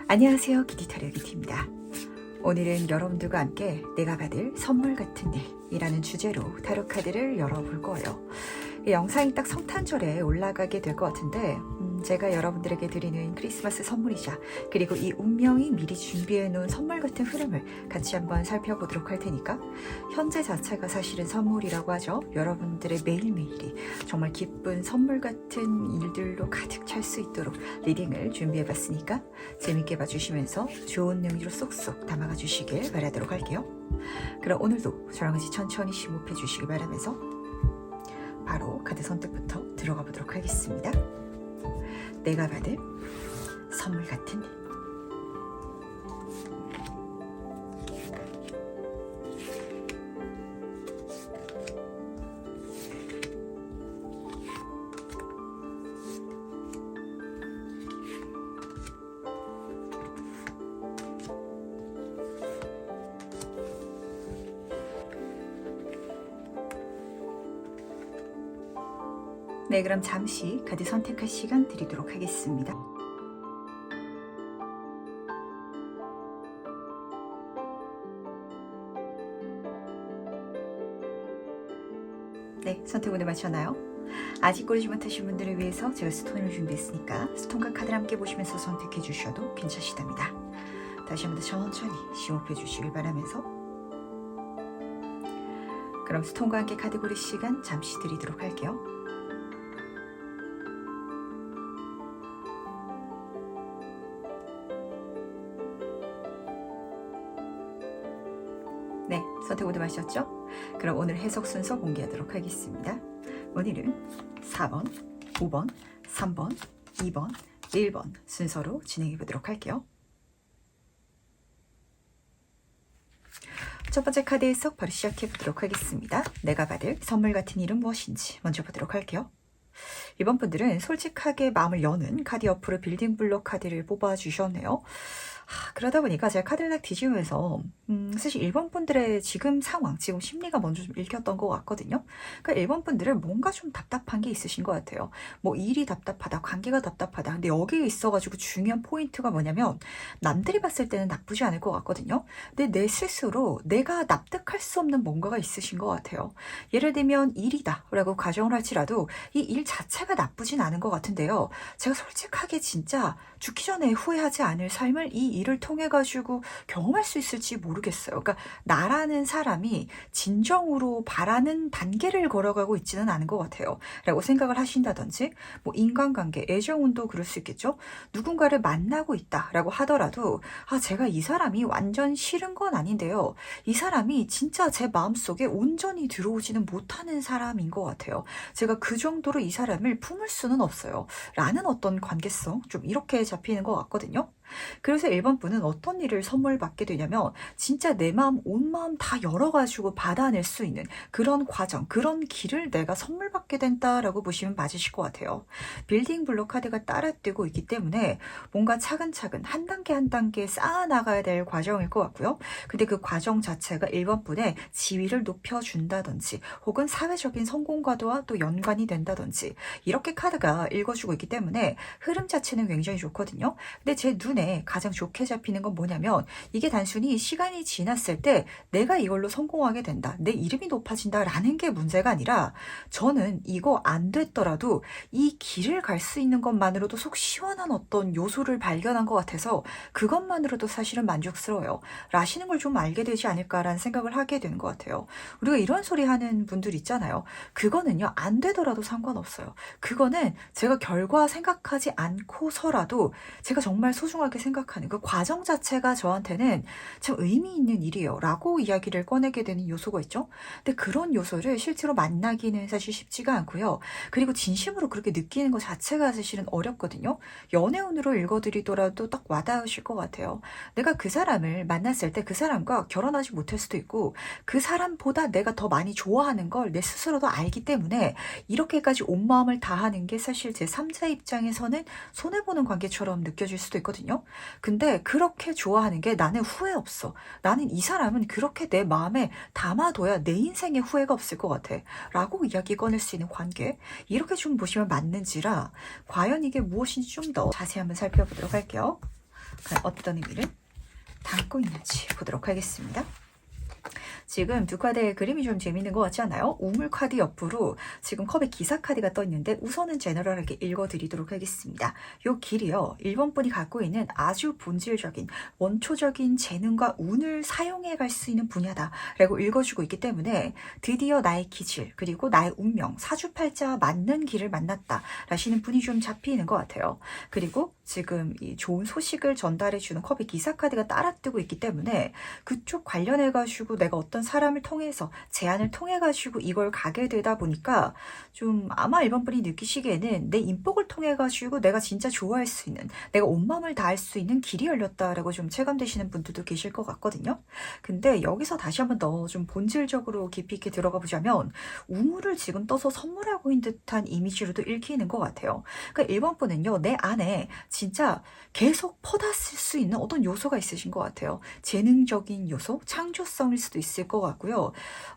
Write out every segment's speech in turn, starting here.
안녕하세요, 기티타리오 기티입니다. 오늘은 여러분들과 함께 내가 받을 선물 같은 일이라는 주제로 타로 카드를 열어볼 거예요. 이 영상이 딱 성탄절에 올라가게 될 것 같은데 제가 여러분들에게 드리는 크리스마스 선물이자 그리고 이 운명이 미리 준비해 놓은 선물 같은 흐름을 같이 한번 살펴보도록 할 테니까 현재 자체가 사실은 선물이라고 하죠. 여러분들의 매일매일이 정말 기쁜 선물 같은 일들로 가득 찰 수 있도록 리딩을 준비해 봤으니까 재밌게 봐주시면서 좋은 의미로 쏙쏙 담아가 주시길 바라도록 할게요. 그럼 오늘도 저랑 같이 천천히 심호흡해 주시길 바라면서 바로 카드 선택부터 들어가 보도록 하겠습니다. 내가 받을 선물 같은 일. 네, 그럼 잠시 카드 선택할 시간 드리도록 하겠습니다. 네, 선택 오늘 마쳤나요? 아직 고르지 못하신 분들을 위해서 제가 스톤을 준비했으니까 스톤과 카드를 함께 보시면서 선택해 주셔도 괜찮으시답니다. 다시 한번 더 천천히 심호흡해 주시길 바라면서 그럼 스톤과 함께 카드 고를 시간 잠시 드리도록 할게요. 네, 선택 모두 마셨죠? 그럼 오늘 해석 순서 공개하도록 하겠습니다. 오늘은 4번, 5번, 3번, 2번, 1번 순서로 진행해 보도록 할게요. 첫 번째 카드 해석 바로 시작해 보도록 하겠습니다. 내가 받을 선물 같은 일은 무엇인지 먼저 보도록 할게요. 이번 분들은 솔직하게 마음을 여는 카드 옆으로 빌딩 블록 카드를 뽑아주셨네요. 그러다 보니까 제가 카드를 딱 뒤지면서 사실 1번 분들의 지금 상황, 지금 심리가 먼저 좀 읽혔던 것 같거든요. 그러니까 1번 분들은 뭔가 좀 답답한 게 있으신 것 같아요. 뭐 일이 답답하다, 관계가 답답하다. 근데 여기에 있어가지고 중요한 포인트가 뭐냐면 남들이 봤을 때는 나쁘지 않을 것 같거든요. 근데 내 스스로 내가 납득할 수 없는 뭔가가 있으신 것 같아요. 예를 들면 일이다 라고 가정을 할지라도 이 일 자체가 나쁘진 않은 것 같은데요. 제가 솔직하게 진짜 죽기 전에 후회하지 않을 삶을 이 일을 통해 가지고 경험할 수 있을지 모르겠어요. 그러니까 나라는 사람이 진정으로 바라는 단계를 걸어가고 있지는 않은 것 같아요. 라고 생각을 하신다든지 뭐 인간관계, 애정운도 그럴 수 있겠죠. 누군가를 만나고 있다라고 하더라도 제가 이 사람이 완전 싫은 건 아닌데요. 이 사람이 진짜 제 마음속에 온전히 들어오지는 못하는 사람인 것 같아요. 제가 그 정도로 이 사람을 품을 수는 없어요. 라는 어떤 관계성 좀 이렇게 잡히는 것 같거든요. 그래서 1번 분은 어떤 일을 선물 받게 되냐면 진짜 내 마음 온 마음 다 열어가지고 받아낼 수 있는 그런 과정, 그런 길을 내가 선물 받게 된다라고 보시면 맞으실 것 같아요. 빌딩 블록 카드가 따라뛰고 있기 때문에 뭔가 차근차근 한 단계 한 단계 쌓아나가야 될 과정일 것 같고요. 근데 그 과정 자체가 1번 분의 지위를 높여준다든지 혹은 사회적인 성공과도 또 연관이 된다든지 이렇게 카드가 읽어주고 있기 때문에 흐름 자체는 굉장히 좋거든요. 근데 제 눈에 가장 좋게 잡히는 건 뭐냐면 이게 단순히 시간이 지났을 때 내가 이걸로 성공하게 된다, 내 이름이 높아진다 라는 게 문제가 아니라 저는 이거 안 됐더라도 이 길을 갈 수 있는 것만으로도 속 시원한 어떤 요소를 발견한 것 같아서 그것만으로도 사실은 만족스러워요 라시는 걸 좀 알게 되지 않을까라는 생각을 하게 되는 것 같아요. 우리가 이런 소리 하는 분들 있잖아요. 그거는요 안 되더라도 상관없어요. 그거는 제가 결과 생각하지 않고서라도 제가 정말 소중하게 생각하는 그 과정 자체가 저한테는 참 의미 있는 일이에요 라고 이야기를 꺼내게 되는 요소가 있죠. 근데 그런 요소를 실제로 만나기는 사실 쉽지가 않고요. 그리고 진심으로 그렇게 느끼는 것 자체가 사실은 어렵거든요. 연애운으로 읽어드리더라도 딱 와닿으실 것 같아요. 내가 그 사람을 만났을 때 그 사람과 결혼하지 못할 수도 있고 그 사람보다 내가 더 많이 좋아하는 걸 내 스스로도 알기 때문에 이렇게까지 온 마음을 다하는 게 사실 제 3자 입장에서는 손해보는 관계처럼 느껴질 수도 있거든요. 근데 그렇게 좋아하는 게 나는 후회 없어. 나는 이 사람은 그렇게 내 마음에 담아둬야 내 인생에 후회가 없을 것 같아. 라고 이야기 꺼낼 수 있는 관계. 이렇게 좀 보시면 맞는지라 과연 이게 무엇인지 좀 더 자세히 한번 살펴보도록 할게요. 과연 어떤 의미를 담고 있는지 보도록 하겠습니다. 지금 두 카드의 그림이 좀 재밌는 것 같지 않아요? 우물 카드 옆으로 지금 컵의 기사 카드가 떠 있는데 우선은 제너럴하게 읽어드리도록 하겠습니다. 요 길이요. 1번 분이 갖고 있는 아주 본질적인 원초적인 재능과 운을 사용해 갈 수 있는 분야다 라고 읽어주고 있기 때문에 드디어 나의 기질 그리고 나의 운명 사주팔자와 맞는 길을 만났다 라시는 분이 좀 잡히는 것 같아요. 그리고 지금 이 좋은 소식을 전달해주는 컵의 기사 카드가 따라뜨고 있기 때문에 그쪽 관련해가지고 내가 어떤 사람을 통해서 제안을 통해가지고 이걸 가게 되다 보니까 좀 아마 1번 분이 느끼시기에는 내 인복을 통해가지고 내가 진짜 좋아할 수 있는 내가 온 마음을 다할 수 있는 길이 열렸다라고 좀 체감되시는 분들도 계실 것 같거든요. 근데 여기서 다시 한번 더 좀 본질적으로 깊이 있게 들어가 보자면 우물을 지금 떠서 선물하고 있는 듯한 이미지로도 읽히는 것 같아요. 그러니까 1번 분은요. 내 안에 진짜 계속 퍼다쓸 수 있는 어떤 요소가 있으신 것 같아요. 재능적인 요소, 창조성일 수도 있을 것 같고요.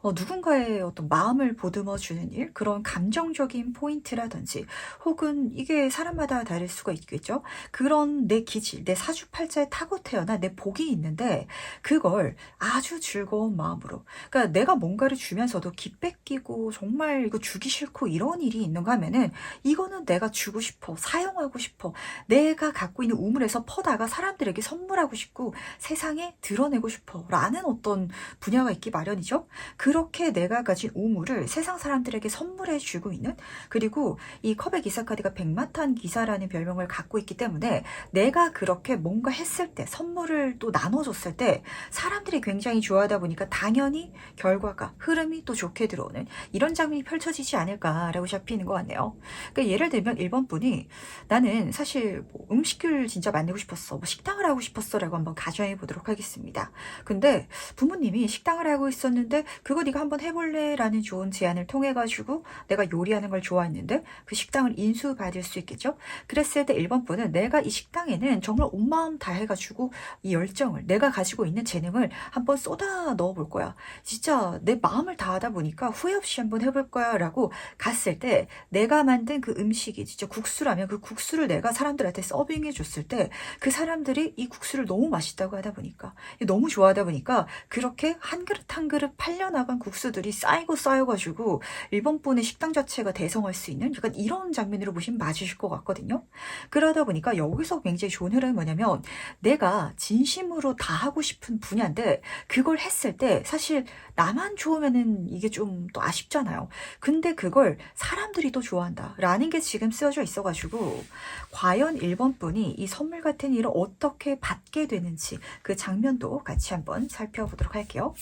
누군가의 어떤 마음을 보듬어 주는 일, 그런 감정적인 포인트라든지 혹은 이게 사람마다 다를 수가 있겠죠. 그런 내 기질, 내 사주팔자에 타고 태어나 내 복이 있는데 그걸 아주 즐거운 마음으로 그러니까 내가 뭔가를 주면서도 기뺏기고 정말 이거 주기 싫고 이런 일이 있는가 하면은 이거는 내가 주고 싶어, 사용하고 싶어, 내가 갖고 있는 우물에서 퍼다가 사람들에게 선물하고 싶고 세상에 드러내고 싶어 라는 어떤 분야가 있기 마련이죠. 그렇게 내가 가진 우물을 세상 사람들에게 선물해 주고 있는 그리고 이 컵의 기사 카드가 백마탄 기사라는 별명을 갖고 있기 때문에 내가 그렇게 뭔가 했을 때 선물을 또 나눠줬을 때 사람들이 굉장히 좋아하다 보니까 당연히 결과가 흐름이 또 좋게 들어오는 이런 장면이 펼쳐지지 않을까라고 잡히는 것 같네요. 그러니까 예를 들면 1번 분이 나는 사실 뭐 음식을 진짜 만들고 싶었어. 뭐 식당을 하고 싶었어 라고 한번 가정해 보도록 하겠습니다. 근데 부모님이 식당을 하고 있었는데 그거 네가 한번 해볼래? 라는 좋은 제안을 통해 가지고 내가 요리하는 걸 좋아했는데 그 식당을 인수받을 수 있겠죠? 그랬을 때 1번 분은 내가 이 식당에는 정말 온 마음 다해가지고 이 열정을 내가 가지고 있는 재능을 한번 쏟아 넣어볼 거야. 진짜 내 마음을 다하다 보니까 후회 없이 한번 해볼 거야 라고 갔을 때 내가 만든 그 음식이 진짜 국수라면 그 국수를 내가 사람들한테 서빙해 줬을 때 그 사람들이 이 국수를 너무 맛있다고 하다 보니까 너무 좋아하다 보니까 그렇게 한 그릇 한 그릇 팔려나간 국수들이 쌓여가지고 일본 분의 식당 자체가 대성할 수 있는 약간 이런 장면으로 보시면 맞으실 것 같거든요. 그러다 보니까 여기서 굉장히 좋은 흐름이 뭐냐면 내가 진심으로 다 하고 싶은 분야인데 그걸 했을 때 사실 나만 좋으면은 이게 좀 또 아쉽잖아요. 근데 그걸 사람들이 또 좋아한다 라는 게 지금 쓰여져 있어가지고 과연 1번 분이 이 선물 같은 일을 어떻게 받게 되는지 그 장면도 같이 한번 살펴보도록 할게요.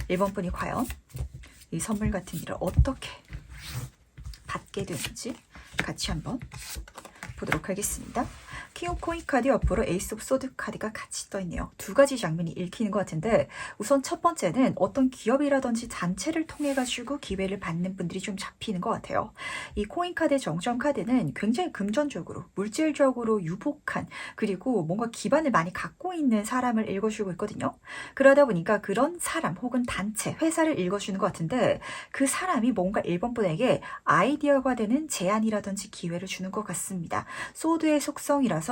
1번 분이 과연 이 선물 같은 일을 어떻게 받게 되는지 같이 한번 보도록 하겠습니다. 킹 오브 코인 카드 옆으로 에이스 오브 소드 카드가 같이 떠있네요. 두 가지 장면이 읽히는 것 같은데 우선 첫 번째는 어떤 기업이라든지 단체를 통해 가지고 기회를 받는 분들이 좀 잡히는 것 같아요. 이 코인 카드의 정점 카드는 굉장히 금전적으로 물질적으로 유복한 그리고 뭔가 기반을 많이 갖고 있는 사람을 읽어주고 있거든요. 그러다 보니까 그런 사람 혹은 단체, 회사를 읽어주는 것 같은데 그 사람이 뭔가 1번 분에게 아이디어가 되는 제안이라든지 기회를 주는 것 같습니다. 소드의 속성이라서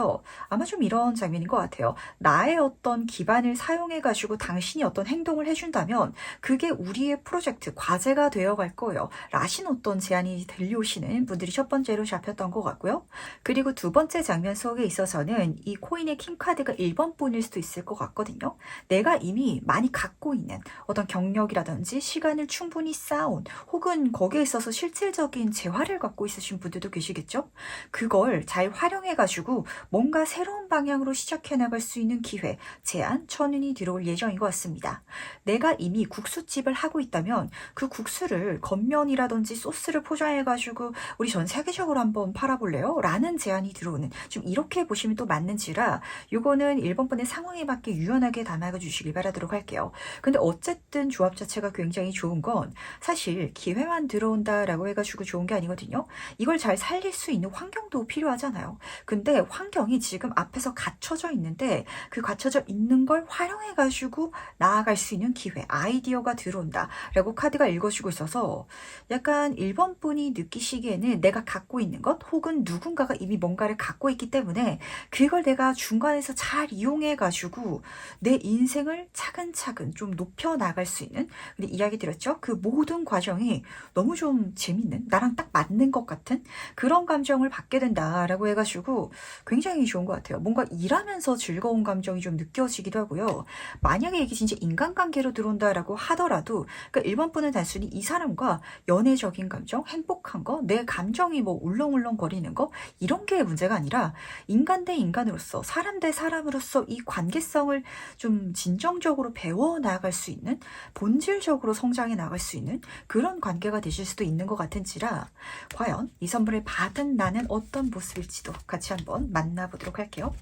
아마 좀 이런 장면인 것 같아요. 나의 어떤 기반을 사용해가지고 당신이 어떤 행동을 해준다면 그게 우리의 프로젝트, 과제가 되어갈 거예요. 라신 어떤 제안이 들려오시는 분들이 첫 번째로 잡혔던 것 같고요. 그리고 두 번째 장면 속에 있어서는 이 코인의 킹카드가 1번 분일 수도 있을 것 같거든요. 내가 이미 많이 갖고 있는 어떤 경력이라든지 시간을 충분히 쌓아온 혹은 거기에 있어서 실질적인 재화를 갖고 있으신 분들도 계시겠죠? 그걸 잘 활용해가지고 뭔가 새로운 방향으로 시작해 나갈 수 있는 기회, 제안, 천운이 들어올 예정인 것 같습니다. 내가 이미 국수집을 하고 있다면 그 국수를 겉면이라든지 소스를 포장해가지고 우리 전 세계적으로 한번 팔아볼래요? 라는 제안이 들어오는 좀 이렇게 보시면 또 맞는지라 이거는 1번 분의 상황에 맞게 유연하게 담아주시길 바라도록 할게요. 근데 어쨌든 조합 자체가 굉장히 좋은 건 사실 기회만 들어온다라고 해가지고 좋은 게 아니거든요. 이걸 잘 살릴 수 있는 환경도 필요하잖아요. 근데 환경이 지금 앞에서 갖춰져 있는데 그 갖춰져 있는 걸 활용해가지고 나아갈 수 있는 기회, 아이디어가 들어온다 라고 카드가 읽어주고 있어서 약간 1번 분이 느끼시기에는 내가 갖고 있는 것 혹은 누군가가 이미 뭔가를 갖고 있기 때문에 그걸 내가 중간에서 잘 이용해가지고 내 인생을 차근차근 좀 높여 나갈 수 있는, 근데 이야기 드렸죠? 그 모든 과정이 너무 좀 재밌는, 나랑 딱 맞는 것 같은 그런 감정을 받게 된다라고 해가지고 굉장히 좋은 것 같아요. 뭔가 일하면서 즐거운 감정이 좀 느껴지기도 하고요. 만약에 이게 진짜 인간관계로 들어온다라고 하더라도 그러니까 1번 분은 단순히 이 사람과 연애적인 감정, 행복한 거, 내 감정이 뭐 울렁울렁 거리는 거 이런 게 문제가 아니라 인간 대 인간으로서, 사람 대 사람으로서 이 관계성을 좀 진정적으로 배워 나갈 수 있는, 본질적으로 성장해 나갈 수 있는 그런 관계가 되실 수도 있는 것 같은지라 과연 이 선물을 받은 나는 어떤 모습일지도 같이 한번 만나보도록 할게요.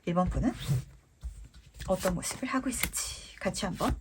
1번 분은 어떤 모습을 하고 있을지 같이 한번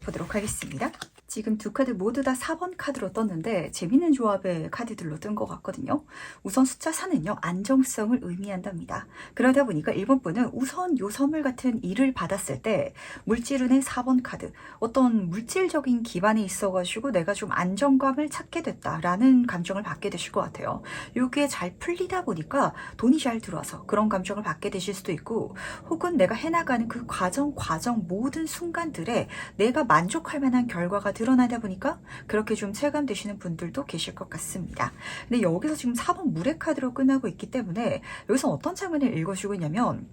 보도록 하겠습니다. 지금 두 카드 모두 다 4번 카드로 떴는데 재밌는 조합의 카드들로 뜬 것 같거든요. 우선 숫자 4는요. 안정성을 의미한답니다. 그러다 보니까 1번 분은 우선 요 선물 같은 일을 받았을 때 물질운의 4번 카드, 어떤 물질적인 기반에 있어가지고 내가 좀 안정감을 찾게 됐다라는 감정을 받게 되실 것 같아요. 이게 잘 풀리다 보니까 돈이 잘 들어와서 그런 감정을 받게 되실 수도 있고, 혹은 내가 해나가는 그 과정 모든 순간들에 내가 만족할 만한 결과가 드러나다 보니까 그렇게 좀 체감되시는 분들도 계실 것 같습니다. 근데 여기서 지금 4번 물의 카드로 끝나고 있기 때문에 여기서 어떤 장면을 읽어주고 있냐면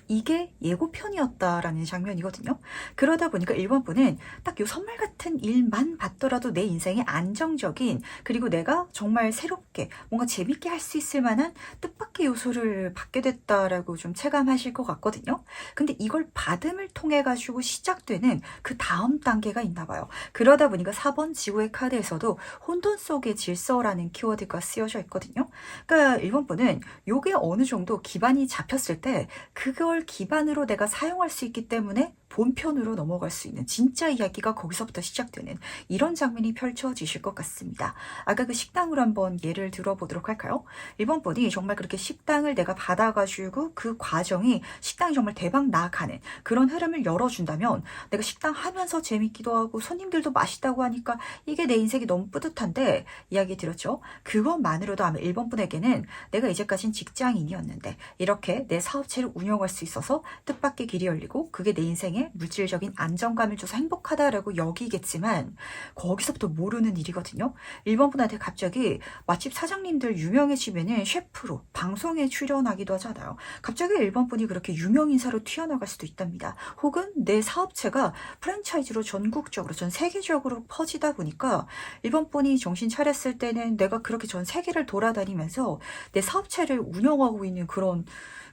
이게 예고편이었다라는 장면이거든요. 그러다 보니까 1번 분은 딱 이 선물 같은 일만 받더라도 내 인생에 안정적인, 그리고 내가 정말 새롭게 뭔가 재밌게 할 수 있을 만한 뜻밖의 요소를 받게 됐다라고 좀 체감하실 것 같거든요. 근데 이걸 받음을 통해 가지고 시작되는 그 다음 단계가 있나 봐요. 그러다 보니까 4번 지구의 카드에서도 혼돈 속의 질서라는 키워드가 쓰여져 있거든요. 그러니까 1번 분은 요게 어느 정도 기반이 잡혔을 때 그걸 기반으로 내가 사용할 수 있기 때문에 본편으로 넘어갈 수 있는 진짜 이야기가 거기서부터 시작되는 이런 장면이 펼쳐지실 것 같습니다. 아까 그 식당으로 한번 예를 들어보도록 할까요? 1번 분이 정말 그렇게 식당을 내가 받아가지고 그 과정이 식당이 정말 대박 나가는 그런 흐름을 열어준다면 내가 식당 하면서 재밌기도 하고 손님들도 맛있다고 하니까 이게 내 인생이 너무 뿌듯한데, 이야기 드렸죠? 그것만으로도 아마 1번 분에게는 내가 이제까진 직장인이었는데 이렇게 내 사업체를 운영할 수 있어서 뜻밖의 길이 열리고 그게 내 인생에 물질적인 안정감을 줘서 행복하다라고 여기겠지만 거기서부터 모르는 일이거든요. 1번 분한테 갑자기 맛집 사장님들 유명해지면은 셰프로 방송에 출연하기도 하잖아요. 갑자기 1번 분이 그렇게 유명 인사로 튀어나갈 수도 있답니다. 혹은 내 사업체가 프랜차이즈로 전국적으로 전 세계적으로 퍼지다 보니까 1번 분이 정신 차렸을 때는 내가 그렇게 전 세계를 돌아다니면서 내 사업체를 운영하고 있는 그런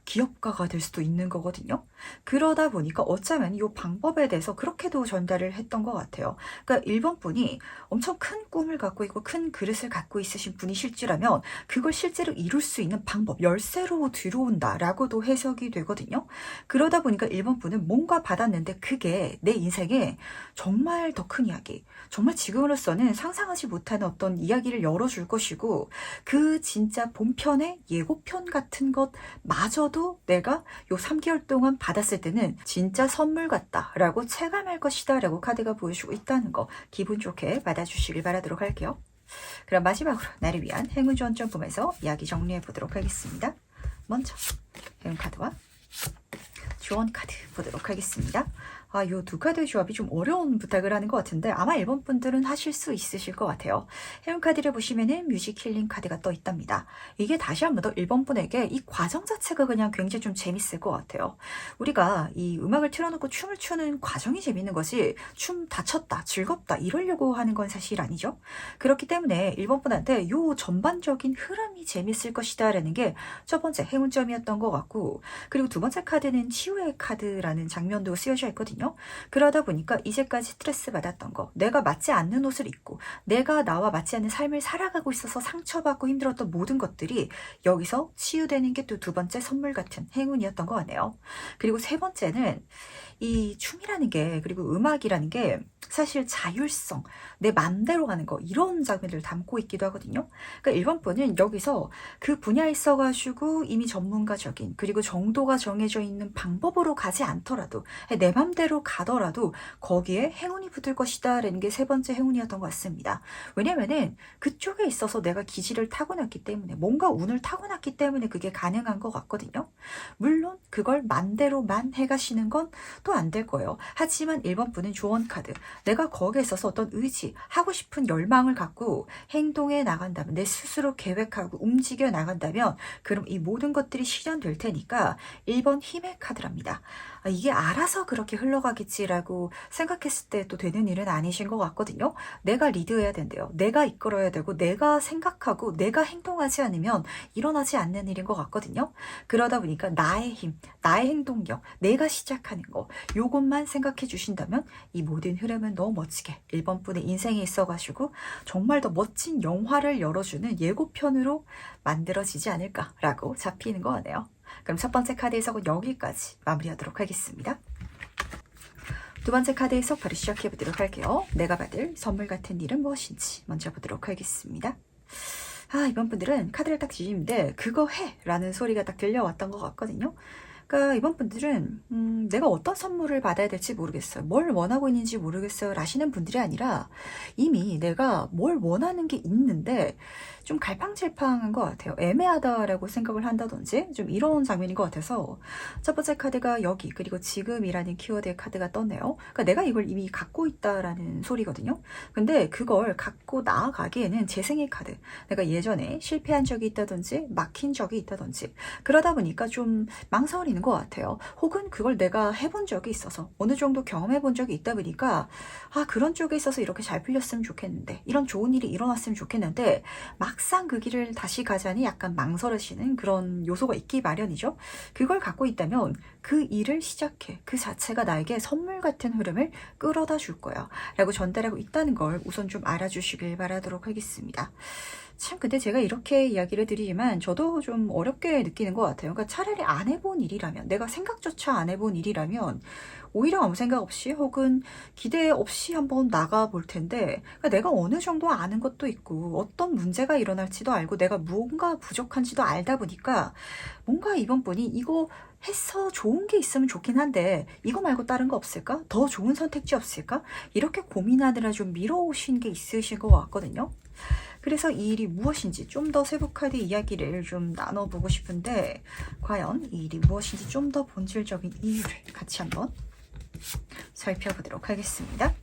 기업가가 될 수도 있는 거거든요. 그러다 보니까 어쩌면 이 방법에 대해서 그렇게도 전달을 했던 것 같아요. 그러니까 1번 분이 엄청 큰 꿈을 갖고 있고 큰 그릇을 갖고 있으신 분이실지라면 그걸 실제로 이룰 수 있는 방법, 열쇠로 들어온다라고도 해석이 되거든요. 그러다 보니까 1번 분은 뭔가 받았는데 그게 내 인생에 정말 더 큰 이야기, 정말 지금으로서는 상상하지 못하는 어떤 이야기를 열어줄 것이고, 그 진짜 본편의 예고편 같은 것 마저도 내가 요 3개월 동안 받았을 때는 진짜 선물 같다라고 체감할 것이다 라고 카드가 보여주고 있다는 거 기분 좋게 받아주시길 바라도록 할게요. 그럼 마지막으로 나를 위한 행운 지원점 보면서 이야기 정리해 보도록 하겠습니다. 먼저 행운 카드와 지원 카드 보도록 하겠습니다. 요 두 카드의 조합이 좀 어려운 부탁을 하는 것 같은데 아마 1번 분들은 하실 수 있으실 것 같아요. 행운 카드를 보시면은 뮤직 힐링 카드가 떠 있답니다. 이게 다시 한 번 더 1번 분에게 이 과정 자체가 그냥 굉장히 좀 재밌을 것 같아요. 우리가 이 음악을 틀어놓고 춤을 추는 과정이 재밌는 것이 춤 다쳤다, 즐겁다 이러려고 하는 건 사실 아니죠. 그렇기 때문에 1번 분한테 요 전반적인 흐름이 재밌을 것이다 라는 게 첫 번째 행운점이었던 것 같고, 그리고 두 번째 카드는 치유의 카드라는 장면도 쓰여져 있거든요. 있거든요. 그러다 보니까 이제까지 스트레스 받았던 거, 내가 맞지 않는 옷을 입고 내가 나와 맞지 않는 삶을 살아가고 있어서 상처받고 힘들었던 모든 것들이 여기서 치유되는 게 또 두 번째 선물 같은 행운이었던 것 같네요. 그리고 세 번째는 이 춤이라는 게, 그리고 음악이라는 게 사실 자율성, 내 맘대로 가는 거, 이런 장면을 담고 있기도 하거든요. 그러니까 1번 분은 여기서 그 분야에 있어가지고 이미 전문가적인, 그리고 정도가 정해져 있는 방법으로 가지 않더라도 내 맘대로 가더라도 거기에 행운이 붙을 것이다 라는 게 세 번째 행운이었던 것 같습니다. 왜냐면은 그쪽에 있어서 내가 기질을 타고났기 때문에, 뭔가 운을 타고났기 때문에 그게 가능한 것 같거든요. 물론 그걸 맘대로만 해가시는 건 또 안 될 거예요. 하지만 1번 분은 조언 카드, 내가 거기에 있어서 어떤 의지, 하고 싶은 열망을 갖고 행동해 나간다면, 내 스스로 계획하고 움직여 나간다면, 그럼 이 모든 것들이 실현될 테니까 1번 힘의 카드랍니다. 이게 알아서 그렇게 흘러가겠지라고 생각했을 때 또 되는 일은 아니신 것 같거든요. 내가 리드해야 된대요. 내가 이끌어야 되고, 내가 생각하고 내가 행동하지 않으면 일어나지 않는 일인 것 같거든요. 그러다 보니까 나의 힘, 나의 행동력, 내가 시작하는 거, 요것만 생각해 주신다면 이 모든 흐름은 너무 멋지게 1번 분의 인생에 있어가지고 정말 더 멋진 영화를 열어주는 예고편으로 만들어지지 않을까라고 잡히는 거 같네요. 그럼 첫 번째 카드 해석은 여기까지 마무리하도록 하겠습니다. 두 번째 카드 해석 바로 시작해 보도록 할게요. 내가 받을 선물 같은 일은 무엇인지 먼저 보도록 하겠습니다. 이번 분들은 카드를 딱 뒤집는데 그거 해! 라는 소리가 딱 들려왔던 것 같거든요. 그러니까 이번 분들은 내가 어떤 선물을 받아야 될지 모르겠어요. 뭘 원하고 있는지 모르겠어요 라시는 분들이 아니라 이미 내가 뭘 원하는 게 있는데 좀 갈팡질팡한 것 같아요. 애매하다라고 생각을 한다든지 좀 이런 장면인 것 같아서 첫 번째 카드가 여기, 그리고 지금이라는 키워드의 카드가 떴네요. 그러니까 내가 이걸 이미 갖고 있다라는 소리거든요. 근데 그걸 갖고 나아가기에는 재생의 카드, 내가 예전에 실패한 적이 있다든지 막힌 적이 있다든지 그러다 보니까 좀 망설이는 것 같아요. 혹은 그걸 내가 해본 적이 있어서 어느 정도 경험해 본 적이 있다 보니까 그런 쪽에 있어서 이렇게 잘 풀렸으면 좋겠는데, 이런 좋은 일이 일어났으면 좋겠는데 막상 그 길을 다시 가자니 약간 망설이시는 그런 요소가 있기 마련이죠. 그걸 갖고 있다면 그 일을 시작해, 그 자체가 나에게 선물 같은 흐름을 끌어다 줄 거야 라고 전달하고 있다는 걸 우선 좀 알아주시길 바라도록 하겠습니다. 참, 근데 제가 이렇게 이야기를 드리지만 저도 좀 어렵게 느끼는 것 같아요. 그러니까 차라리 안 해본 일이라면, 내가 생각조차 안 해본 일이라면 오히려 아무 생각 없이 혹은 기대 없이 한번 나가 볼 텐데, 그러니까 내가 어느 정도 아는 것도 있고 어떤 문제가 일어날지도 알고 내가 무언가 부족한지도 알다 보니까 뭔가 이번 분이 이거 해서 좋은 게 있으면 좋긴 한데 이거 말고 다른 거 없을까? 더 좋은 선택지 없을까? 이렇게 고민하느라 좀 미뤄오신 게 있으신 것 같거든요. 그래서 이 일이 무엇인지 좀 더 세부 카드 이야기를 좀 나눠보고 싶은데, 과연 이 일이 무엇인지 좀 더 본질적인 이유를 같이 한번 살펴보도록 하겠습니다.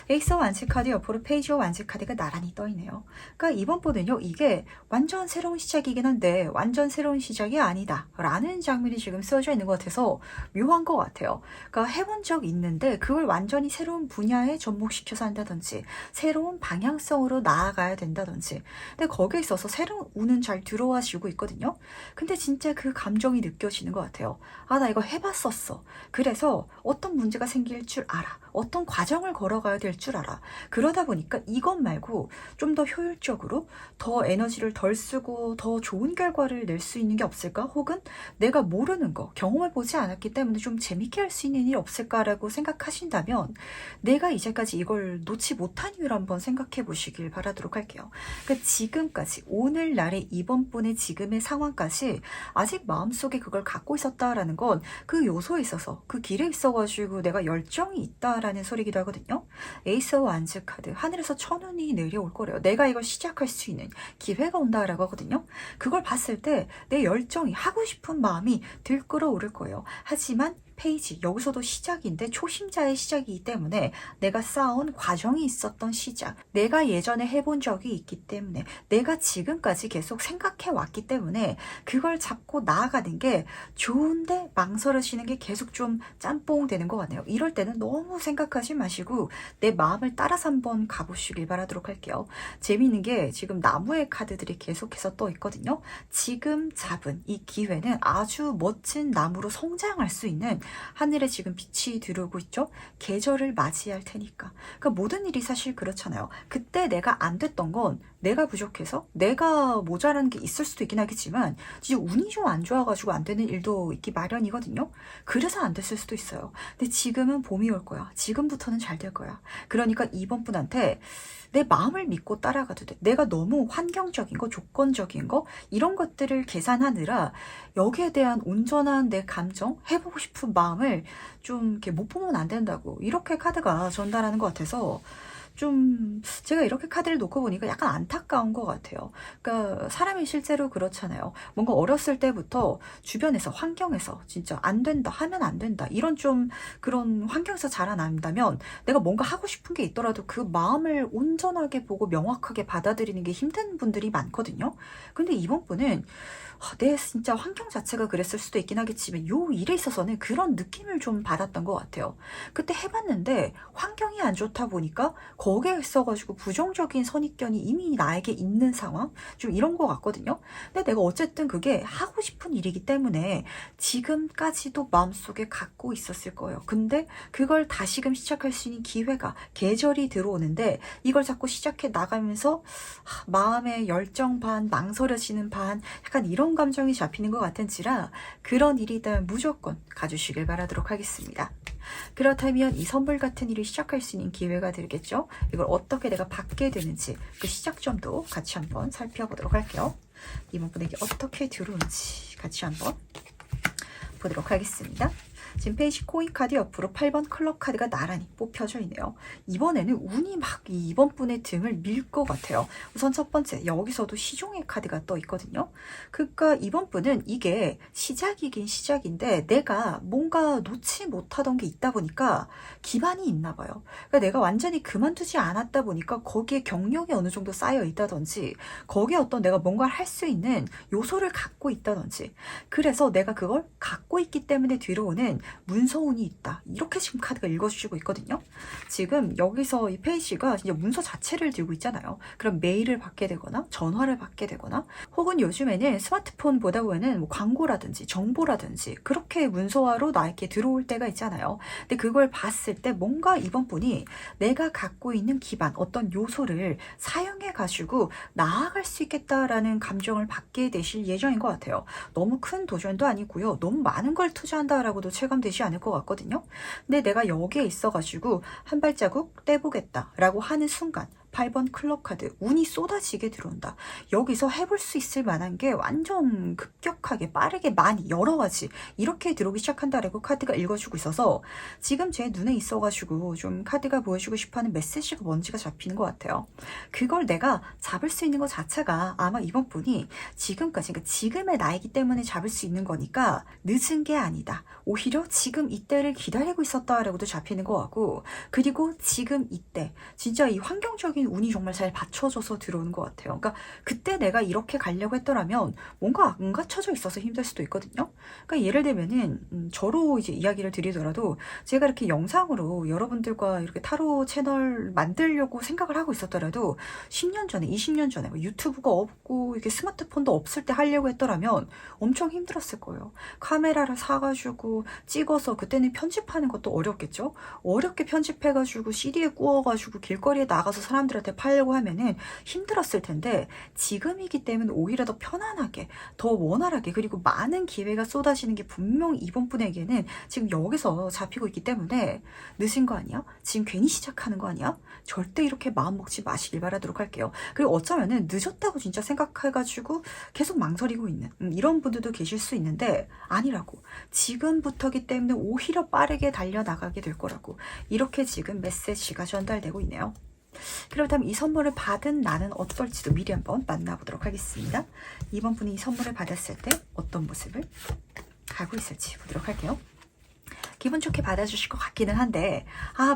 에이스 완치 카드 옆으로 페이지와 완치 카드가 나란히 떠있네요. 그러니까 이번 번은요, 이게 완전 새로운 시작이긴 한데 완전 새로운 시작이 아니다 라는 장면이 지금 써져 있는 것 같아서 묘한 것 같아요. 그러니까 해본 적 있는데 그걸 완전히 새로운 분야에 접목시켜서 한다든지 새로운 방향성으로 나아가야 된다든지, 근데 거기에 있어서 새로운 운은 잘 들어와 주고 있거든요. 근데 진짜 그 감정이 느껴지는 것 같아요. 나 이거 해봤었어. 그래서 어떤 문제가 생길 줄 알아. 어떤 과정을 걸어가야 될 줄 알아. 그러다 보니까 이것 말고 좀 더 효율적으로, 더 에너지를 덜 쓰고 더 좋은 결과를 낼 수 있는 게 없을까? 혹은 내가 모르는 거, 경험을 보지 않았기 때문에 좀 재밌게 할 수 있는 일이 없을까라고 생각하신다면 내가 이제까지 이걸 놓지 못한 이유를 한번 생각해 보시길 바라도록 할게요. 그러니까 지금까지, 오늘날의 이번 분의 지금의 상황까지 아직 마음속에 그걸 갖고 있었다라는 건 그 요소에 있어서, 그 길에 있어가지고 내가 열정이 있다라는 소리기도 하거든요. 에이스 완즈 카드, 하늘에서 천운이 내려올 거래요. 내가 이걸 시작할 수 있는 기회가 온다라고 하거든요. 그걸 봤을 때 내 열정이, 하고 싶은 마음이 들끓어 오를 거예요. 하지만 페이지, 여기서도 시작인데 초심자의 시작이기 때문에 내가 쌓아온 과정이 있었던 시작, 내가 예전에 해본 적이 있기 때문에, 내가 지금까지 계속 생각해 왔기 때문에 그걸 잡고 나아가는 게 좋은데 망설여지는 게 계속 좀 짬뽕 되는 것 같네요. 이럴 때는 너무 생각하지 마시고 내 마음을 따라서 한번 가보시길 바라도록 할게요. 재미있는 게 지금 나무의 카드들이 계속해서 떠 있거든요. 지금 잡은 이 기회는 아주 멋진 나무로 성장할 수 있는 하늘에 지금 빛이 들어오고 있죠. 계절을 맞이할 테니까. 그러니까 모든 일이 사실 그렇잖아요. 그때 내가 안 됐던 건 내가 부족해서 내가 모자란 게 있을 수도 있긴 하겠지만 진짜 운이 좀 안 좋아가지고 안 되는 일도 있기 마련이거든요. 그래서 안 됐을 수도 있어요. 근데 지금은 봄이 올 거야. 지금부터는 잘 될 거야. 그러니까 이번 분한테 내 마음을 믿고 따라가도 돼. 내가 너무 환경적인 거, 조건적인 거 이런 것들을 계산하느라 여기에 대한 온전한 내 감정, 해보고 싶은 마음을 좀 이렇게 못 보면 안 된다고 이렇게 카드가 전달하는 것 같아서 좀 제가 이렇게 카드를 놓고 보니까 약간 안타까운 것 같아요. 그러니까 사람이 실제로 그렇잖아요. 뭔가 어렸을 때부터 주변에서 환경에서 진짜 안 된다 하면 안 된다 이런 좀 그런 환경에서 자라난다면 내가 뭔가 하고 싶은 게 있더라도 그 마음을 온전하게 보고 명확하게 받아들이는 게 힘든 분들이 많거든요. 근데 이번 분은 내 진짜 환경 자체가 그랬을 수도 있긴 하겠지만 요 일에 있어서는 그런 느낌을 좀 받았던 것 같아요. 그때 해봤는데 환경이 안 좋다 보니까 거기에 있어가지고 부정적인 선입견이 이미 나에게 있는 상황? 좀 이런 것 같거든요. 근데 내가 어쨌든 그게 하고 싶은 일이기 때문에 지금까지도 마음속에 갖고 있었을 거예요. 근데 그걸 다시금 시작할 수 있는 기회가 계절이 들어오는데 이걸 자꾸 시작해 나가면서 마음의 열정 반, 망설여지는 반 약간 이런 감정이 잡히는 것 같은지라 그런 일이 있다면 무조건 가주시길 바라도록 하겠습니다. 그렇다면 이 선물 같은 일을 시작할 수 있는 기회가 되겠죠. 이걸 어떻게 내가 받게 되는지 그 시작점도 같이 한번 살펴보도록 할게요. 이번 분에게 어떻게 들어오는지 같이 한번 보도록 하겠습니다. 지금 페이지 코인 카드 옆으로 8번 클럽 카드가 나란히 뽑혀져 있네요. 이번에는 운이 막 이번 분의 등을 밀 것 같아요. 우선 첫 번째, 여기서도 시종의 카드가 떠 있거든요. 그러니까 이번 분은 이게 시작이긴 시작인데 내가 뭔가 놓지 못하던 게 있다 보니까 기반이 있나 봐요. 그러니까 내가 완전히 그만두지 않았다 보니까 거기에 경력이 어느 정도 쌓여 있다든지 거기에 어떤 내가 뭔가를 할 수 있는 요소를 갖고 있다든지 그래서 내가 그걸 갖고 있기 때문에 뒤로 오는 문서운이 있다. 이렇게 지금 카드가 읽어주시고 있거든요. 지금 여기서 이 페이지가 진짜 문서 자체를 들고 있잖아요. 그럼 메일을 받게 되거나 전화를 받게 되거나 혹은 요즘에는 스마트폰보다는 뭐 광고라든지 정보라든지 그렇게 문서화로 나에게 들어올 때가 있잖아요. 근데 그걸 봤을 때 뭔가 이번 분이 내가 갖고 있는 기반 어떤 요소를 사용해 가지고 나아갈 수 있겠다라는 감정을 받게 되실 예정인 것 같아요. 너무 큰 도전도 아니고요. 너무 많은 걸 투자한다라고도 체감되지 않을 것 같거든요. 근데 내가 여기에 있어가지고 한 발자국 떼보겠다라고 하는 순간 8번 클럽 카드 운이 쏟아지게 들어온다. 여기서 해볼 수 있을 만한 게 완전 급격하게 빠르게 많이 여러 가지 이렇게 들어오기 시작한다라고 카드가 읽어주고 있어서 지금 제 눈에 있어가지고 좀 카드가 보여주고 싶어하는 메시지가 뭔지가 잡히는 것 같아요. 그걸 내가 잡을 수 있는 것 자체가 아마 이번 분이 지금까지 그러니까 지금의 나이기 때문에 잡을 수 있는 거니까 늦은 게 아니다. 오히려 지금 이때를 기다리고 있었다라고도 잡히는 것 같고 그리고 지금 이때 진짜 이 환경적인 운이 정말 잘 받쳐져서 들어오는 것 같아요. 그러니까 그때 내가 이렇게 가려고 했더라면 뭔가 안 갖춰져 있어서 힘들 수도 있거든요. 그러니까 예를 들면은 저로 이제 이야기를 드리더라도 제가 이렇게 영상으로 여러분들과 이렇게 타로 채널 만들려고 생각을 하고 있었더라도 10년 전에 20년 전에 뭐 유튜브가 없고 이렇게 스마트폰도 없을 때 하려고 했더라면 엄청 힘들었을 거예요. 카메라를 사가지고 찍어서 그때는 편집하는 것도 어렵겠죠. 어렵게 편집해가지고 CD에 구워가지고 길거리에 나가서 사람들한테 팔려고 하면은 힘들었을 텐데 지금이기 때문에 오히려 더 편안하게 더 원활하게 그리고 많은 기회가 쏟아지는 게 분명 이번 분에게는 지금 여기서 잡히고 있기 때문에 늦은 거 아니야? 지금 괜히 시작하는 거 아니야? 절대 이렇게 마음 먹지 마시길 바라도록 할게요. 그리고 어쩌면은 늦었다고 진짜 생각해가지고 계속 망설이고 있는 이런 분들도 계실 수 있는데 아니라고. 지금부터기 때문에 오히려 빠르게 달려나가게 될 거라고. 이렇게 지금 메시지가 전달되고 있네요. 그렇다면 이 선물을 받은 나는 어떨지도 미리 한번 만나보도록 하겠습니다. 이번 분이 이 선물을 받았을 때 어떤 모습을 하고 있을지 보도록 할게요. 기분 좋게 받아주실 것 같기는 한데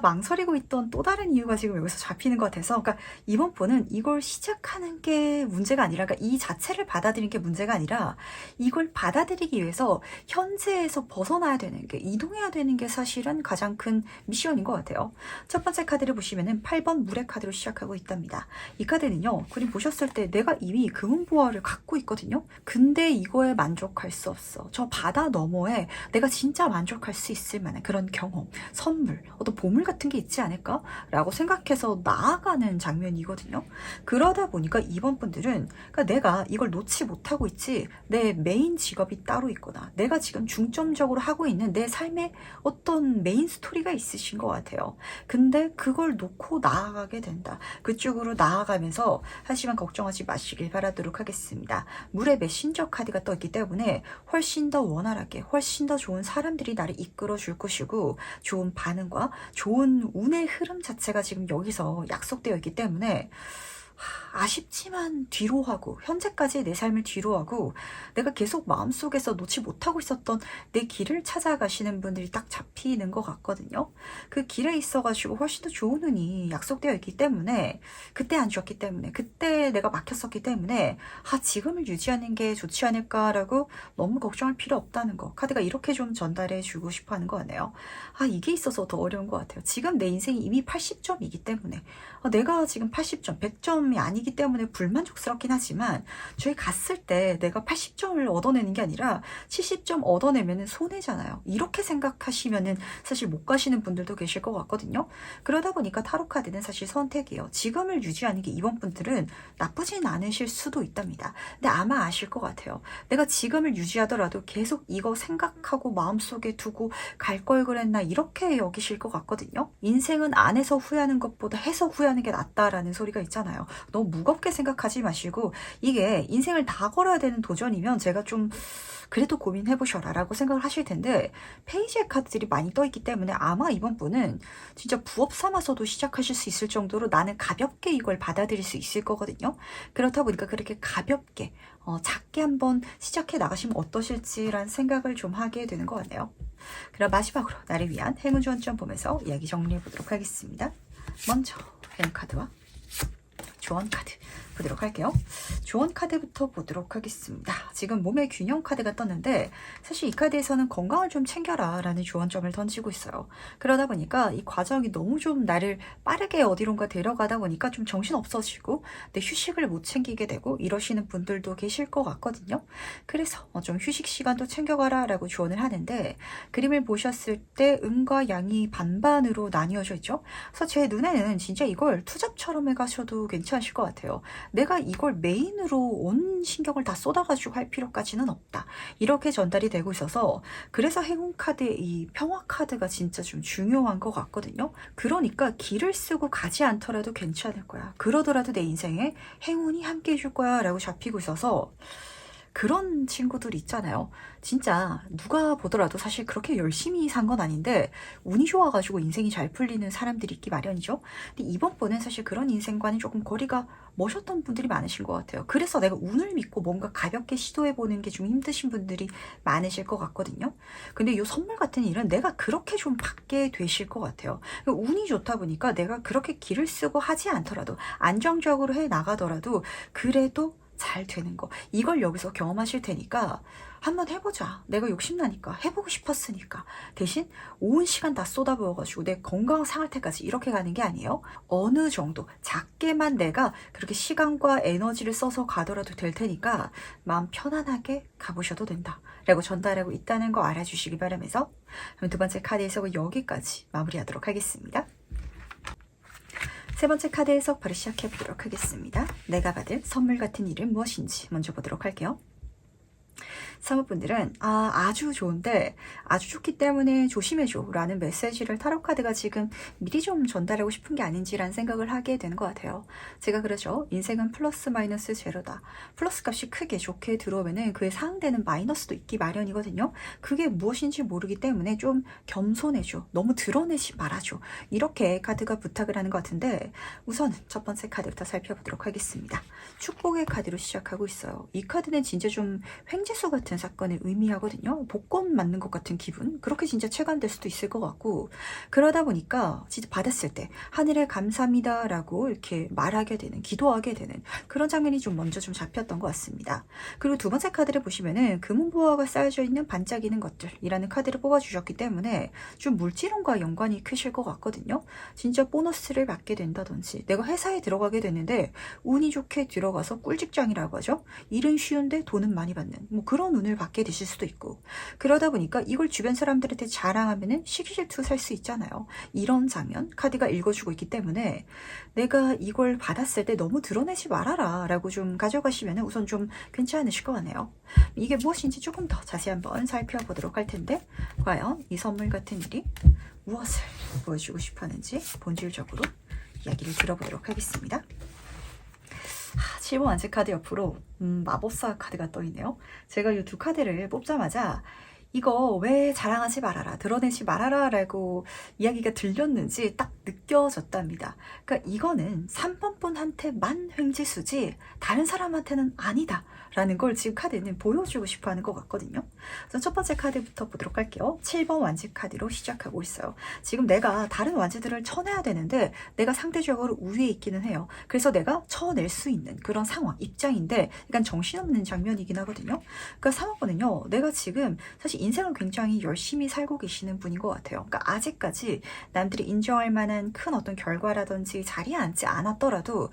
망설이고 있던 또 다른 이유가 지금 여기서 잡히는 것 같아서, 그러니까 이번 분은 이걸 시작하는 게 문제가 아니라, 그러니까 이 자체를 받아들이는 게 문제가 아니라 이걸 받아들이기 위해서 현재에서 벗어나야 되는 게, 이동해야 되는 게 사실은 가장 큰 미션인 것 같아요. 첫 번째 카드를 보시면은 8번 물의 카드로 시작하고 있답니다. 이 카드는요, 그림 보셨을 때 내가 이미 금은보화를 갖고 있거든요. 근데 이거에 만족할 수 없어. 저 바다 너머에 내가 진짜 만족할 수 있을 만한 그런 경험, 선물, 어떤 보물 같은 게 있지 않을까? 라고 생각해서 나아가는 장면이거든요. 그러다 보니까 이번 분들은, 그러니까 내가 이걸 놓지 못하고 있지, 내 메인 직업이 따로 있거나 내가 지금 중점적으로 하고 있는 내 삶의 어떤 메인 스토리가 있으신 것 같아요. 근데 그걸 놓고 나아가게 된다. 그쪽으로 나아가면서, 하지만 걱정하지 마시길 바라도록 하겠습니다. 물의 메신저 카드가 떠있기 때문에 훨씬 더 원활하게, 훨씬 더 좋은 사람들이 나를 이끌어 줄 것이고, 좋은 반응과 좋은 운의 흐름 자체가 지금 여기서 약속되어 있기 때문에 아쉽지만 뒤로 하고, 현재까지의 내 삶을 뒤로 하고, 내가 계속 마음속에서 놓지 못하고 있었던 내 길을 찾아가시는 분들이 딱 잡히는 것 같거든요. 그 길에 있어가지고 훨씬 더 좋은 운이 약속되어 있기 때문에, 그때 안 좋았기 때문에, 그때 내가 막혔었기 때문에 지금을 유지하는 게 좋지 않을까라고 너무 걱정할 필요 없다는 거, 카드가 이렇게 좀 전달해 주고 싶어 하는 거 같네요. 이게 있어서 더 어려운 것 같아요. 지금 내 인생이 이미 80점이기 때문에, 내가 지금 80점, 100점이 아니기 때문에 불만족스럽긴 하지만, 저희 갔을 때 내가 80점을 얻어내는 게 아니라 70점 얻어내면 손해잖아요. 이렇게 생각하시면은 사실 못 가시는 분들도 계실 것 같거든요. 그러다 보니까 타로 카드는 사실 선택이에요. 지금을 유지하는 게 이번 분들은 나쁘진 않으실 수도 있답니다. 근데 아마 아실 것 같아요. 내가 지금을 유지하더라도 계속 이거 생각하고 마음속에 두고 갈 걸 그랬나, 이렇게 여기실 것 같거든요. 인생은 안 해서 후회하는 것보다 해서 후회하는 게 낫다라는 소리가 있잖아요. 너무 무겁게 생각하지 마시고, 이게 인생을 다 걸어야 되는 도전이면 제가 좀 그래도 고민해보셔라 라고 생각을 하실 텐데, 페이지의 카드들이 많이 떠있기 때문에 아마 이번 분은 진짜 부업 삼아서도 시작하실 수 있을 정도로 나는 가볍게 이걸 받아들일 수 있을 거거든요. 그렇다 보니까 그렇게 가볍게 작게 한번 시작해 나가시면 어떠실지라는 생각을 좀 하게 되는 것 같네요. 그럼 마지막으로 나를 위한 행운 조언점 보면서 이야기 정리해 보도록 하겠습니다. 먼저 행운 카드와 조언 카드 보도록 할게요. 조언 카드부터 보도록 하겠습니다. 지금 몸의 균형 카드가 떴는데, 사실 이 카드에서는 건강을 좀 챙겨라 라는 조언점을 던지고 있어요. 그러다 보니까 이 과정이 너무 좀 나를 빠르게 어디론가 데려가다 보니까 좀 정신 없어지고 내 휴식을 못 챙기게 되고 이러시는 분들도 계실 것 같거든요. 그래서 좀 휴식 시간도 챙겨가라 라고 조언을 하는데, 그림을 보셨을 때 음과 양이 반반으로 나뉘어져 있죠. 그래서 제 눈에는 진짜 이걸 투잡처럼 해가셔도 괜찮으실 것 같아요. 내가 이걸 메인으로 온 신경을 다 쏟아가지고 할 필요까지는 없다, 이렇게 전달이 되고 있어서, 그래서 행운 카드의 이 평화 카드가 진짜 좀 중요한 것 같거든요. 그러니까 길을 쓰고 가지 않더라도 괜찮을 거야, 그러더라도 내 인생에 행운이 함께 해줄 거야 라고 잡히고 있어서, 그런 친구들 있잖아요. 진짜 누가 보더라도 사실 그렇게 열심히 산 건 아닌데 운이 좋아가지고 인생이 잘 풀리는 사람들이 있기 마련이죠. 근데 이번 분은 사실 그런 인생과는 조금 거리가 머셨던 분들이 많으신 것 같아요. 그래서 내가 운을 믿고 뭔가 가볍게 시도해보는 게 좀 힘드신 분들이 많으실 것 같거든요. 근데 이 선물 같은 일은 내가 그렇게 좀 받게 되실 것 같아요. 운이 좋다 보니까 내가 그렇게 길을 쓰고 하지 않더라도, 안정적으로 해 나가더라도 그래도 잘 되는 거, 이걸 여기서 경험하실 테니까 한번 해보자. 내가 욕심나니까, 해보고 싶었으니까. 대신 온 시간 다 쏟아부어가지고 내 건강 상할 때까지 이렇게 가는 게 아니에요. 어느 정도 작게만 내가 그렇게 시간과 에너지를 써서 가더라도 될 테니까 마음 편안하게 가보셔도 된다 라고 전달하고 있다는 거 알아주시기 바라면서, 두 번째 카드 해석은 여기까지 마무리하도록 하겠습니다. 세 번째 카드 해석 바로 시작해 보도록 하겠습니다. 내가 받을 선물 같은 일은 무엇인지 먼저 보도록 할게요. 사모분들은 아주 좋은데, 아주 좋기 때문에 조심해줘 라는 메시지를 타로카드가 지금 미리 좀 전달하고 싶은 게 아닌지라는 생각을 하게 되는 것 같아요. 제가 그러죠. 인생은 플러스 마이너스 제로다. 플러스 값이 크게 좋게 들어오면 그에 상응되는 마이너스도 있기 마련이거든요. 그게 무엇인지 모르기 때문에 좀 겸손해줘, 너무 드러내지 말아줘, 이렇게 카드가 부탁을 하는 것 같은데, 우선 첫 번째 카드부터 살펴보도록 하겠습니다. 축복의 카드로 시작하고 있어요. 이 카드는 진짜 좀 횡재수 같은 같은 사건을 의미하거든요. 복권 맞는 것 같은 기분, 그렇게 진짜 체감될 수도 있을 것 같고, 그러다 보니까 진짜 받았을 때 하늘에 감사합니다 라고 이렇게 말하게 되는, 기도하게 되는 그런 장면이 좀 먼저 좀 잡혔던 것 같습니다. 그리고 두 번째 카드를 보시면은 금은보화가 쌓여져 있는 반짝이는 것들이라는 카드를 뽑아주셨기 때문에 좀 물질운과 연관이 크실 것 같거든요. 진짜 보너스를 받게 된다든지, 내가 회사에 들어가게 됐는데 운이 좋게 들어가서 꿀직장이라고 하죠. 일은 쉬운데 돈은 많이 받는 뭐 그런 운을 받게 되실 수도 있고, 그러다 보니까 이걸 주변 사람들한테 자랑하면은 시기질투 살 수 있잖아요. 이런 장면 카드가 읽어주고 있기 때문에 내가 이걸 받았을 때 너무 드러내지 말아라 라고 좀 가져가시면 우선 좀 괜찮으실 것 같네요. 이게 무엇인지 조금 더 자세히 한번 살펴보도록 할 텐데, 과연 이 선물 같은 일이 무엇을 보여주고 싶어 하는지 본질적으로 이야기를 들어보도록 하겠습니다. 7번 완제 카드 옆으로 마법사 카드가 떠있네요. 제가 이 두 카드를 뽑자마자 이거 왜 자랑하지 말아라, 드러내지 말아라 라고 이야기가 들렸는지 딱 느껴졌답니다. 그러니까 이거는 3번 분한테만 횡재수지 다른 사람한테는 아니다 라는 걸 지금 카드는 보여주고 싶어 하는 것 같거든요. 그래서 첫 번째 카드부터 보도록 할게요. 7번 완제 카드로 시작하고 있어요. 지금 내가 다른 완제들을 쳐내야 되는데 내가 상대적으로 우위에 있기는 해요. 그래서 내가 쳐낼 수 있는 그런 상황, 입장인데 약간 정신없는 장면이긴 하거든요. 그러니까 3번은요, 내가 지금 사실 인생을 굉장히 열심히 살고 계시는 분인 것 같아요. 그러니까 아직까지 남들이 인정할 만한 큰 어떤 결과라든지 자리에 앉지 않았더라도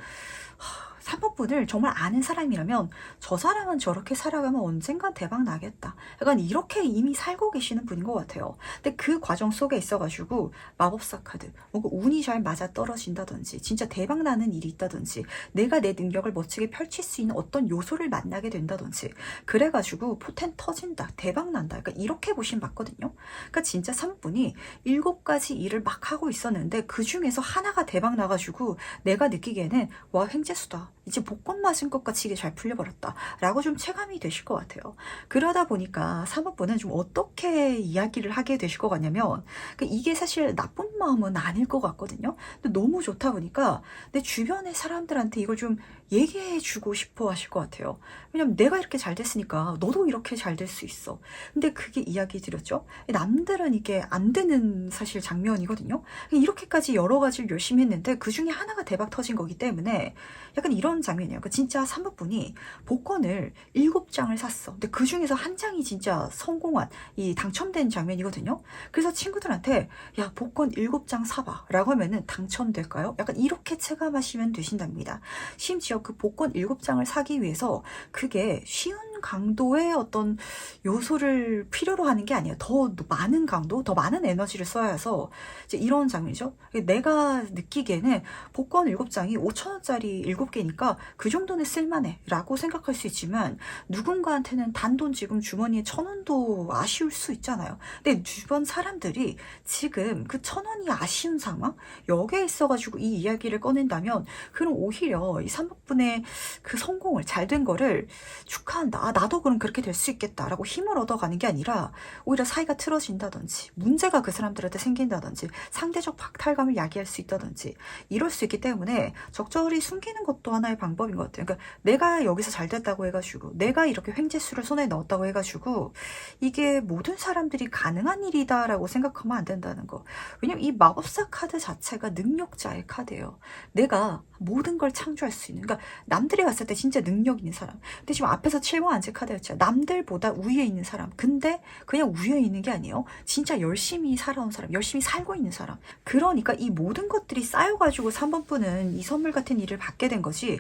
3번 분을 정말 아는 사람이라면 저 사람은 저렇게 살아가면 언젠간 대박 나겠다, 약간 이렇게 이미 살고 계시는 분인 것 같아요. 근데 그 과정 속에 있어가지고 마법사 카드, 뭔가 운이 잘 맞아 떨어진다든지 진짜 대박 나는 일이 있다든지 내가 내 능력을 멋지게 펼칠 수 있는 어떤 요소를 만나게 된다든지 그래가지고 포텐 터진다, 대박 난다, 그러니까 이렇게 보시면 맞거든요. 그러니까 진짜 3분이 7가지 일을 막 하고 있었는데 그 중에서 하나가 대박 나가지고 내가 느끼기에는 와, 횡재수다, 이제 복권 맞은 것 같이 잘 풀려버렸다 라고 좀 체감이 되실 것 같아요. 그러다 보니까 3번분은 좀 어떻게 이야기를 하게 되실 것 같냐면, 이게 사실 나쁜 마음은 아닐 것 같거든요. 근데 너무 좋다 보니까 내 주변의 사람들한테 이걸 좀 얘기해 주고 싶어 하실 것 같아요. 왜냐면 내가 이렇게 잘 됐으니까 너도 이렇게 잘 될 수 있어. 근데 그게 이야기 드렸죠. 남들은 이게 안 되는 사실 장면이거든요. 이렇게까지 여러 가지를 열심히 했는데 그 중에 하나가 대박 터진 거기 때문에 약간 이런 장면이에요. 그러니까 진짜 3번분이 복권을 7장을 샀어. 근데 그 중에서 한 장이 진짜 성공한, 이 당첨된 장면이거든요. 그래서 친구들한테 야, 복권 7장 사봐 라고 하면은 당첨될까요? 약간 이렇게 체감하시면 되신답니다. 심지어 그 복권 7장을 사기 위해서 그게 쉬운 강도의 어떤 요소를 필요로 하는 게 아니에요. 더 많은 강도, 더 많은 에너지를 써야 해서 이제 이런 장면이죠. 내가 느끼기에는 복권 7장이 5,000원짜리 7개니까 그 정도는 쓸만해 라고 생각할 수 있지만, 누군가한테는 단돈 지금 주머니에 1,000원도 아쉬울 수 있잖아요. 근데 주변 사람들이 지금 그 1,000원이 아쉬운 상황, 여기에 있어가지고 이 이야기를 꺼낸다면, 그럼 오히려 이 3번분의 그 성공을, 잘 된 거를 축하한다, 나도 그럼 그렇게 될 수 있겠다라고 힘을 얻어가는 게 아니라 오히려 사이가 틀어진다든지 문제가 그 사람들한테 생긴다든지 상대적 박탈감을 야기할 수 있다든지 이럴 수 있기 때문에 적절히 숨기는 것도 하나의 방법인 것 같아요. 그러니까 내가 여기서 잘 됐다고 해가지고, 내가 이렇게 횡재수를 손에 넣었다고 해가지고 이게 모든 사람들이 가능한 일이다라고 생각하면 안 된다는 거. 왜냐면 이 마법사 카드 자체가 능력자의 카드예요. 내가 모든 걸 창조할 수 있는, 그러니까 남들이 봤을 때 진짜 능력 있는 사람, 근데 지금 앞에서 7번 안제 카드였죠. 남들보다 위에 있는 사람, 근데 그냥 위에 있는 게 아니에요. 진짜 열심히 살아온 사람, 열심히 살고 있는 사람. 그러니까 이 모든 것들이 쌓여가지고 3번분은 이 선물 같은 일을 받게 된 거지,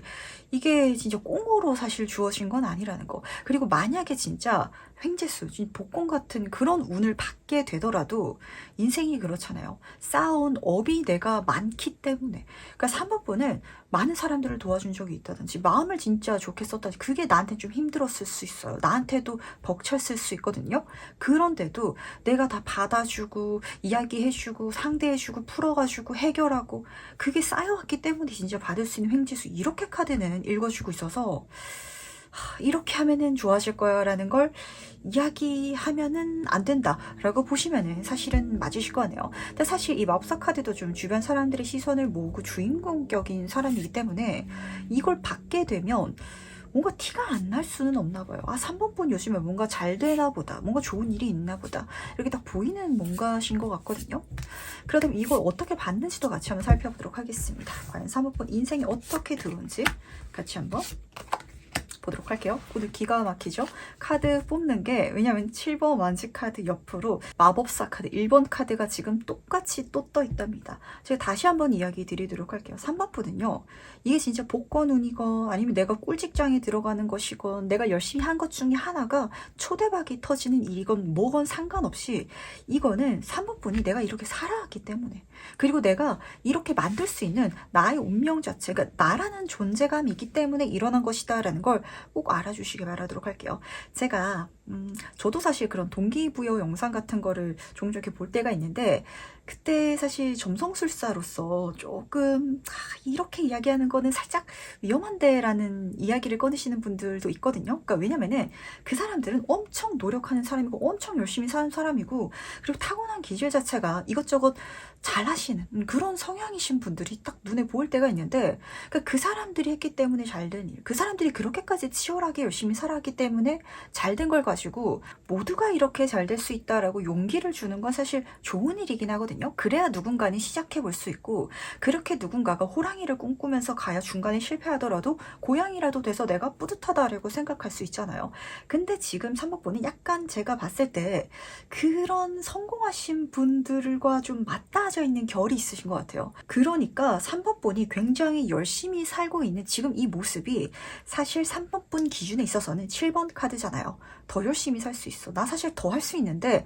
이게 진짜 꽁으로 사실 주어진 건 아니라는 거. 그리고 만약에 진짜 횡재수, 복권 같은 그런 운을 받게 되더라도 인생이 그렇잖아요. 쌓아온 업이 내가 많기 때문에. 그러니까 3번분은 많은 사람들을 도와준 적이 있다든지 마음을 진짜 좋게 썼다든지 그게 나한테 좀 힘들었을 수 있어요. 나한테도 벅찼을 수 있거든요. 그런데도 내가 다 받아주고 이야기해주고 상대해주고 풀어가지고 해결하고 그게 쌓여왔기 때문에 진짜 받을 수 있는 횡재수, 이렇게 카드는 읽어주고 있어서 이렇게 하면은 좋아질 거야 라는 걸 이야기하면은 안 된다 라고 보시면은 사실은 맞으실 거네요. 근데 사실 이 마법사 카드도 좀 주변 사람들의 시선을 모으고 주인공격인 사람이기 때문에 이걸 받게 되면 뭔가 티가 안 날 수는 없나 봐요. 아, 3번 분 요즘에 뭔가 잘 되나 보다. 뭔가 좋은 일이 있나 보다. 이렇게 딱 보이는 뭔가신 것 같거든요. 그러면 이걸 어떻게 받는지도 같이 한번 살펴보도록 하겠습니다. 과연 3번 분 인생이 어떻게 들어온지 같이 한번 보도록 할게요. 오늘 기가 막히죠? 카드 뽑는 게, 왜냐면 7번 완지 카드 옆으로 마법사 카드 1번 카드가 지금 똑같이 또 떠 있답니다. 제가 다시 한번 이야기 드리도록 할게요. 3번 분은요, 이게 진짜 복권 운이건 아니면 내가 꿀직장에 들어가는 것이건 내가 열심히 한 것 중에 하나가 초대박이 터지는 일이건 뭐건 상관없이 이거는 3번 분이 내가 이렇게 살아왔기 때문에, 그리고 내가 이렇게 만들 수 있는 나의 운명 자체가 나라는 존재감이 있기 때문에 일어난 것이다 라는 걸 꼭 알아주시길 바라도록 할게요. 제가 저도 사실 그런 동기부여 영상 같은 거를 종종 이렇게 볼 때가 있는데, 그때 사실 점성술사로서 조금 이렇게 이야기하는 거는 살짝 위험한데 라는 이야기를 꺼내시는 분들도 있거든요. 그러니까 왜냐면은 그 사람들은 엄청 노력하는 사람이고 엄청 열심히 사는 사람이고, 그리고 타고난 기질 자체가 이것저것 잘 하시는 그런 성향이신 분들이 딱 눈에 보일 때가 있는데, 그러니까 그 사람들이 했기 때문에 잘 된 일, 그 사람들이 그렇게까지 치열하게 열심히 살았기 때문에 잘 된 걸 가지고 모두가 이렇게 잘 될 수 있다라고 용기를 주는 건 사실 좋은 일이긴 하거든요. 그래야 누군가는 시작해 볼 수 있고, 그렇게 누군가가 호랑이를 꿈꾸면서 가야 중간에 실패하더라도 고양이라도 돼서 내가 뿌듯하다라고 생각할 수 있잖아요. 근데 지금 3번분이 약간 제가 봤을 때 그런 성공하신 분들과 좀 맞닿아져 있는 결이 있으신 것 같아요. 그러니까 3번분이 굉장히 열심히 살고 있는 지금 이 모습이 사실 3번분 기준에 있어서는 7번 카드잖아요. 더 열심히 살 수 있어. 나 사실 더 할 수 있는데,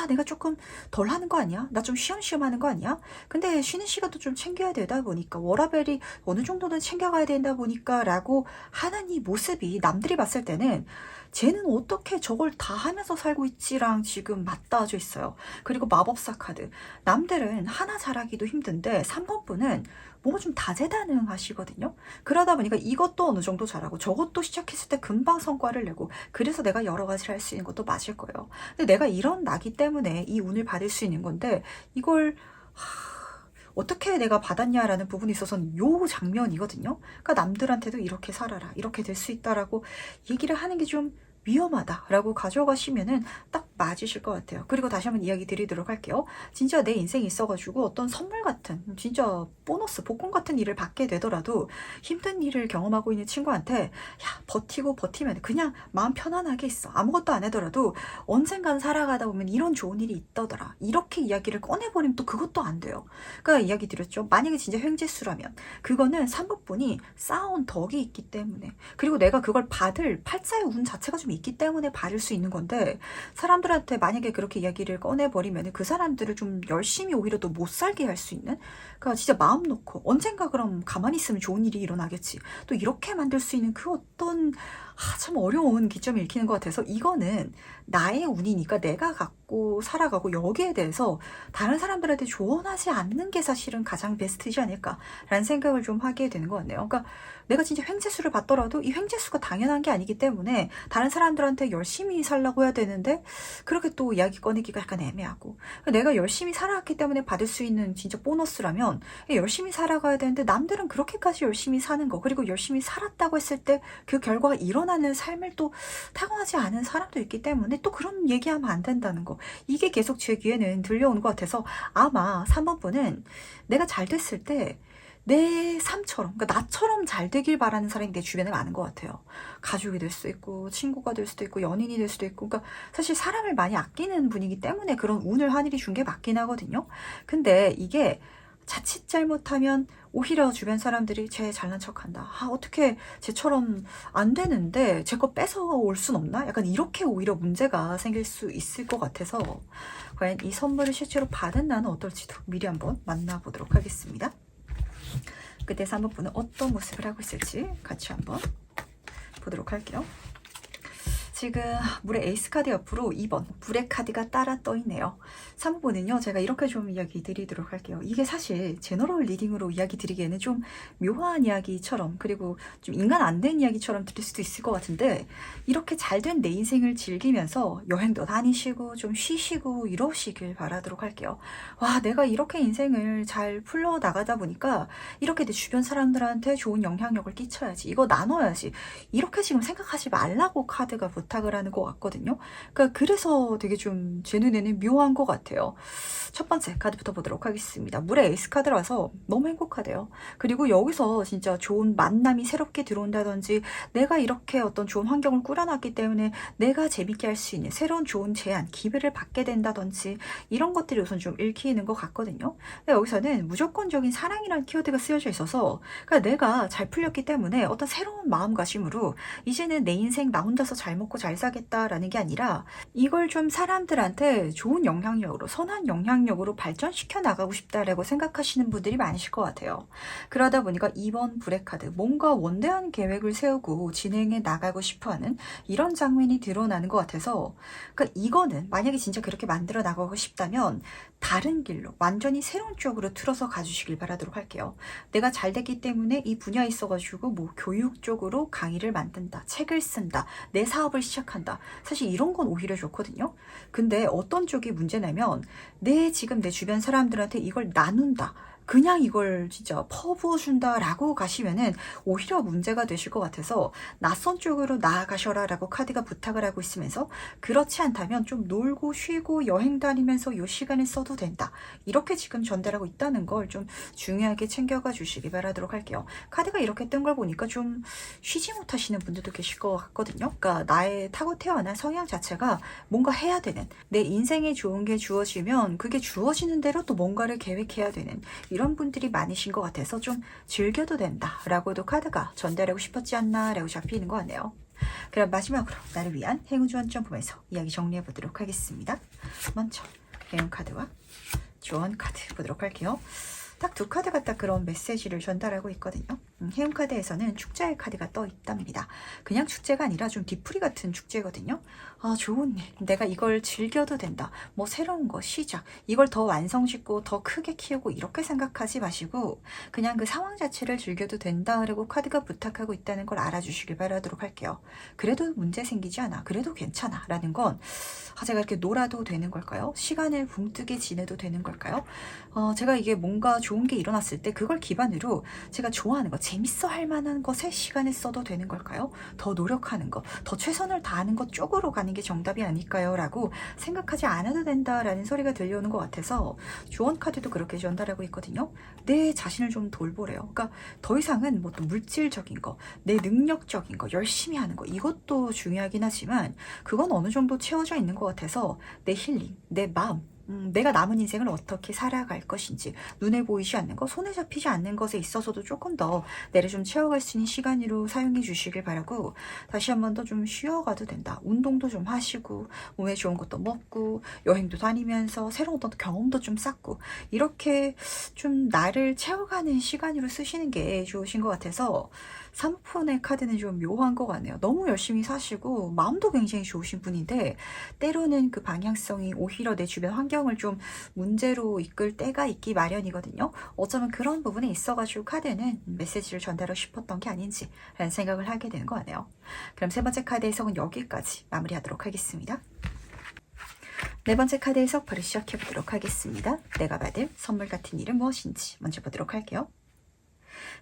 내가 조금 덜 하는 거 아니야? 나 좀 쉬엄쉬엄 하는 거 아니야? 근데 쉬는 시간도 좀 챙겨야 되다 보니까, 워라밸이 어느 정도는 챙겨가야 된다 보니까 라고 하는 이 모습이 남들이 봤을 때는 쟤는 어떻게 저걸 다 하면서 살고 있지랑 지금 맞닿아져 있어요. 그리고 마법사 카드. 남들은 하나 잘하기도 힘든데 3번 분은 뭔가 좀 다재다능하시거든요. 그러다 보니까 이것도 어느 정도 잘하고 저것도 시작했을 때 금방 성과를 내고, 그래서 내가 여러 가지를 할 수 있는 것도 맞을 거예요. 근데 내가 이런 나기 때문에 이 운을 받을 수 있는 건데, 이걸 어떻게 내가 받았냐라는 부분에 있어서는 요 장면이거든요. 그러니까 남들한테도 이렇게 살아라, 이렇게 될 수 있다라고 얘기를 하는 게 좀 위험하다라고 가져가시면은 딱 맞으실 것 같아요. 그리고 다시 한번 이야기 드리도록 할게요. 진짜 내 인생에 있어가지고 어떤 선물 같은, 진짜 보너스, 복권 같은 일을 받게 되더라도 힘든 일을 경험하고 있는 친구한테 버티고 버티면 그냥 마음 편안하게 있어. 아무것도 안 하더라도 언젠간 살아가다 보면 이런 좋은 일이 있더더라. 이렇게 이야기를 꺼내버리면 또 그것도 안 돼요. 그러니까 이야기 드렸죠. 만약에 진짜 횡재수라면 그거는 3번분이 쌓아온 덕이 있기 때문에, 그리고 내가 그걸 받을 팔자의 운 자체가 좀 있기 때문에 받을 수 있는 건데, 사람들한테 만약에 그렇게 이야기를 꺼내버리면 그 사람들을 좀 열심히 오히려 더 못 살게 할 수 있는, 그러니까 진짜 마음 놓고 언젠가 그럼 가만히 있으면 좋은 일이 일어나겠지, 또 이렇게 만들 수 있는 그 어떤 참 어려운 기점을 읽히는 것 같아서, 이거는 나의 운이니까 내가 갖고 살아가고 여기에 대해서 다른 사람들한테 조언하지 않는 게 사실은 가장 베스트지 않을까라는 생각을 좀 하게 되는 것 같네요. 그러니까 내가 진짜 횡재수를 받더라도 이 횡재수가 당연한 게 아니기 때문에 다른 사람들한테 열심히 살라고 해야 되는데, 그렇게 또 이야기 꺼내기가 약간 애매하고, 내가 열심히 살아왔기 때문에 받을 수 있는 진짜 보너스라면 열심히 살아가야 되는데, 남들은 그렇게까지 열심히 사는 거, 그리고 열심히 살았다고 했을 때 그 결과가 일어나는 삶을 또 타고나지 않은 사람도 있기 때문에 또 그런 얘기하면 안 된다는 거, 이게 계속 제 귀에는 들려오는 것 같아서, 아마 3번분은 내가 잘 됐을 때 내 삶처럼, 그러니까 나처럼 잘 되길 바라는 사람이 내 주변에 많은 것 같아요. 가족이 될 수도 있고, 친구가 될 수도 있고, 연인이 될 수도 있고, 그러니까 사실 사람을 많이 아끼는 분이기 때문에 그런 운을 하늘이 준 게 맞긴 하거든요. 근데 이게 자칫 잘못하면 오히려 주변 사람들이 쟤 잘난 척한다, 어떻게 쟤처럼 안 되는데 쟤 거 뺏어 올 순 없나? 약간 이렇게 오히려 문제가 생길 수 있을 것 같아서, 과연 이 선물을 실제로 받은 나는 어떨지도 미리 한번 만나보도록 하겠습니다. 그때 3번분은 어떤 모습을 하고 있을지 같이 한번 보도록 할게요. 지금 물의 에이스 카드 옆으로 2번 불의 카드가 따라 떠 있네요. 3부는요, 제가 이렇게 좀 이야기 드리도록 할게요. 이게 사실 제너럴 리딩으로 이야기 드리기에는 좀 묘한 이야기처럼, 그리고 좀 인간 안 된 이야기처럼 들릴 수도 있을 것 같은데, 이렇게 잘된 내 인생을 즐기면서 여행도 다니시고 좀 쉬시고 이러시길 바라도록 할게요. 와, 내가 이렇게 인생을 잘 풀러 나가다 보니까 이렇게 내 주변 사람들한테 좋은 영향력을 끼쳐야지, 이거 나눠야지, 이렇게 지금 생각하지 말라고 카드가 부탁을 하는 것 같거든요. 그러니까 그래서 되게 좀 제 눈에는 묘한 것 같아요. 첫 번째 카드부터 보도록 하겠습니다. 물의 에이스 카드라서 너무 행복하대요. 그리고 여기서 진짜 좋은 만남이 새롭게 들어온다든지, 내가 이렇게 어떤 좋은 환경을 꾸려놨기 때문에 내가 재밌게 할 수 있는 새로운 좋은 제안, 기회를 받게 된다든지, 이런 것들이 우선 좀 읽히는 것 같거든요. 근데 여기서는 무조건적인 사랑이라는 키워드가 쓰여져 있어서, 그러니까 내가 잘 풀렸기 때문에 어떤 새로운 마음가짐으로 이제는 내 인생 나 혼자서 잘 먹고 잘 살겠다라는 게 아니라, 이걸 좀 사람들한테 좋은 영향력으로, 선한 영향력으로 발전시켜 나가고 싶다라고 생각하시는 분들이 많으실 것 같아요. 그러다 보니까 2번 불의 카드, 뭔가 원대한 계획을 세우고 진행해 나가고 싶어하는 이런 장면이 드러나는 것 같아서, 그러니까 이거는 만약에 진짜 그렇게 만들어 나가고 싶다면 다른 길로, 완전히 새로운 쪽으로 틀어서 가주시길 바라도록 할게요. 내가 잘 됐기 때문에 이 분야에 있어가지고 뭐 교육 쪽으로 강의를 만든다, 책을 쓴다, 내 사업을 시작한다, 사실 이런 건 오히려 좋거든요. 근데 어떤 쪽이 문제냐면, 지금 내 주변 사람들한테 이걸 나눈다, 그냥 이걸 진짜 퍼부어준다 라고 가시면은 오히려 문제가 되실 것 같아서, 낯선 쪽으로 나아가셔라 라고 카드가 부탁을 하고 있으면서, 그렇지 않다면 좀 놀고 쉬고 여행 다니면서 이 시간을 써도 된다, 이렇게 지금 전달하고 있다는 걸 좀 중요하게 챙겨가 주시기 바라도록 할게요. 카드가 이렇게 뜬 걸 보니까 좀 쉬지 못하시는 분들도 계실 것 같거든요. 그러니까 나의 타고 태어난 성향 자체가 뭔가 해야 되는, 내 인생에 좋은 게 주어지면 그게 주어지는 대로 또 뭔가를 계획해야 되는 이런 분들이 많으신 것 같아서 좀 즐겨도 된다 라고도 카드가 전달하고 싶었지 않나 라고 잡히는 것 같네요. 그럼 마지막으로 나를 위한 행운 조언점 보면서 이야기 정리해 보도록 하겠습니다. 먼저 행운 카드와 조언 카드 보도록 할게요. 딱 두 카드가 딱 그런 메시지를 전달하고 있거든요. 행운 카드에서는 축제의 카드가 떠 있답니다. 그냥 축제가 아니라 좀 뒤풀이 같은 축제거든요. 아, 좋은 일, 내가 이걸 즐겨도 된다, 뭐 새로운 거 시작, 이걸 더 완성짓고 더 크게 키우고 이렇게 생각하지 마시고 그냥 그 상황 자체를 즐겨도 된다라고 카드가 부탁하고 있다는 걸 알아주시길 바라도록 할게요. 그래도 문제 생기지 않아, 그래도 괜찮아 라는 건, 제가 이렇게 놀아도 되는 걸까요? 시간을 붕뜨게 지내도 되는 걸까요? 제가 이게 뭔가 좋은 게 일어났을 때 그걸 기반으로 제가 좋아하는 거, 재밌어 할 만한 것에 시간을 써도 되는 걸까요? 더 노력하는 거, 더 최선을 다하는 것 쪽으로 가는 게 정답이 아닐까요? 라고 생각하지 않아도 된다라는 소리가 들려오는 것 같아서 조언 카드도 그렇게 전달하고 있거든요. 내 자신을 좀 돌보래요. 그러니까 더 이상은 뭐 또 물질적인 거, 내 능력적인 거, 열심히 하는 거, 이것도 중요하긴 하지만 그건 어느 정도 채워져 있는 것 같아서 내 힐링, 내 마음, 내가 남은 인생을 어떻게 살아갈 것인지, 눈에 보이지 않는 것, 손에 잡히지 않는 것에 있어서도 조금 더 내를 좀 채워갈 수 있는 시간으로 사용해 주시길 바라고, 다시 한 번 더 좀 쉬어가도 된다, 운동도 좀 하시고 몸에 좋은 것도 먹고 여행도 다니면서 새로운 어떤 경험도 좀 쌓고, 이렇게 좀 나를 채워가는 시간으로 쓰시는 게 좋으신 것 같아서, 사모폰의 카드는 좀 묘한 것 같네요. 너무 열심히 사시고 마음도 굉장히 좋으신 분인데, 때로는 그 방향성이 오히려 내 주변 환경을 좀 문제로 이끌 때가 있기 마련이거든요. 어쩌면 그런 부분에 있어가지고 카드는 메시지를 전달하고 싶었던 게 아닌지라는 생각을 하게 되는 것 같네요. 그럼 세 번째 카드 해석은 여기까지 마무리하도록 하겠습니다. 네 번째 카드 해석 바로 시작해 보도록 하겠습니다. 내가 받을 선물 같은 일은 무엇인지 먼저 보도록 할게요.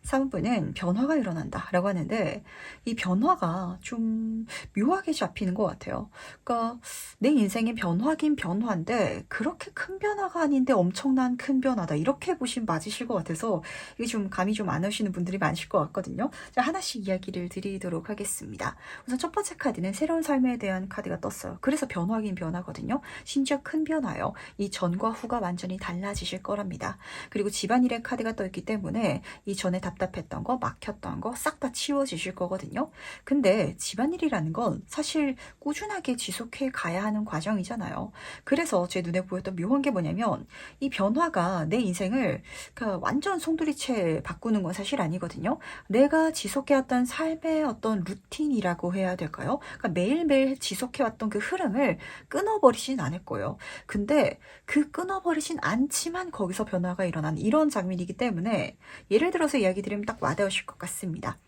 3분은 변화가 일어난다 라고 하는데, 이 변화가 좀 묘하게 잡히는 것 같아요. 그러니까 내 인생의 변화긴 변화인데 그렇게 큰 변화가 아닌데 엄청난 큰 변화다, 이렇게 보시면 맞으실 것 같아서 이게 좀 감이 좀 안 오시는 분들이 많으실 것 같거든요. 자, 하나씩 이야기를 드리도록 하겠습니다. 우선 첫 번째 카드는 새로운 삶에 대한 카드가 떴어요. 그래서 변화긴 변화거든요. 심지어 큰 변화요. 이 전과 후가 완전히 달라지실 거랍니다. 그리고 집안일의 카드가 떠있기 때문에 이 전에 답답했던 거, 막혔던 거 싹 다 치워지실 거거든요. 근데 집안일이라는 건 사실 꾸준하게 지속해 가야 하는 과정이잖아요. 그래서 제 눈에 보였던 묘한 게 뭐냐면 이 변화가 내 인생을 완전 송두리째 바꾸는 건 사실 아니거든요. 내가 지속해왔던 삶의 어떤 루틴이라고 해야 될까요? 그러니까 매일매일 지속해왔던 그 흐름을 끊어버리진 않을 거예요. 근데 그 끊어버리진 않지만 거기서 변화가 일어나는 이런 장면이기 때문에 예를 들어서 이야기 드리면 딱 와닿으실 것 같습니다.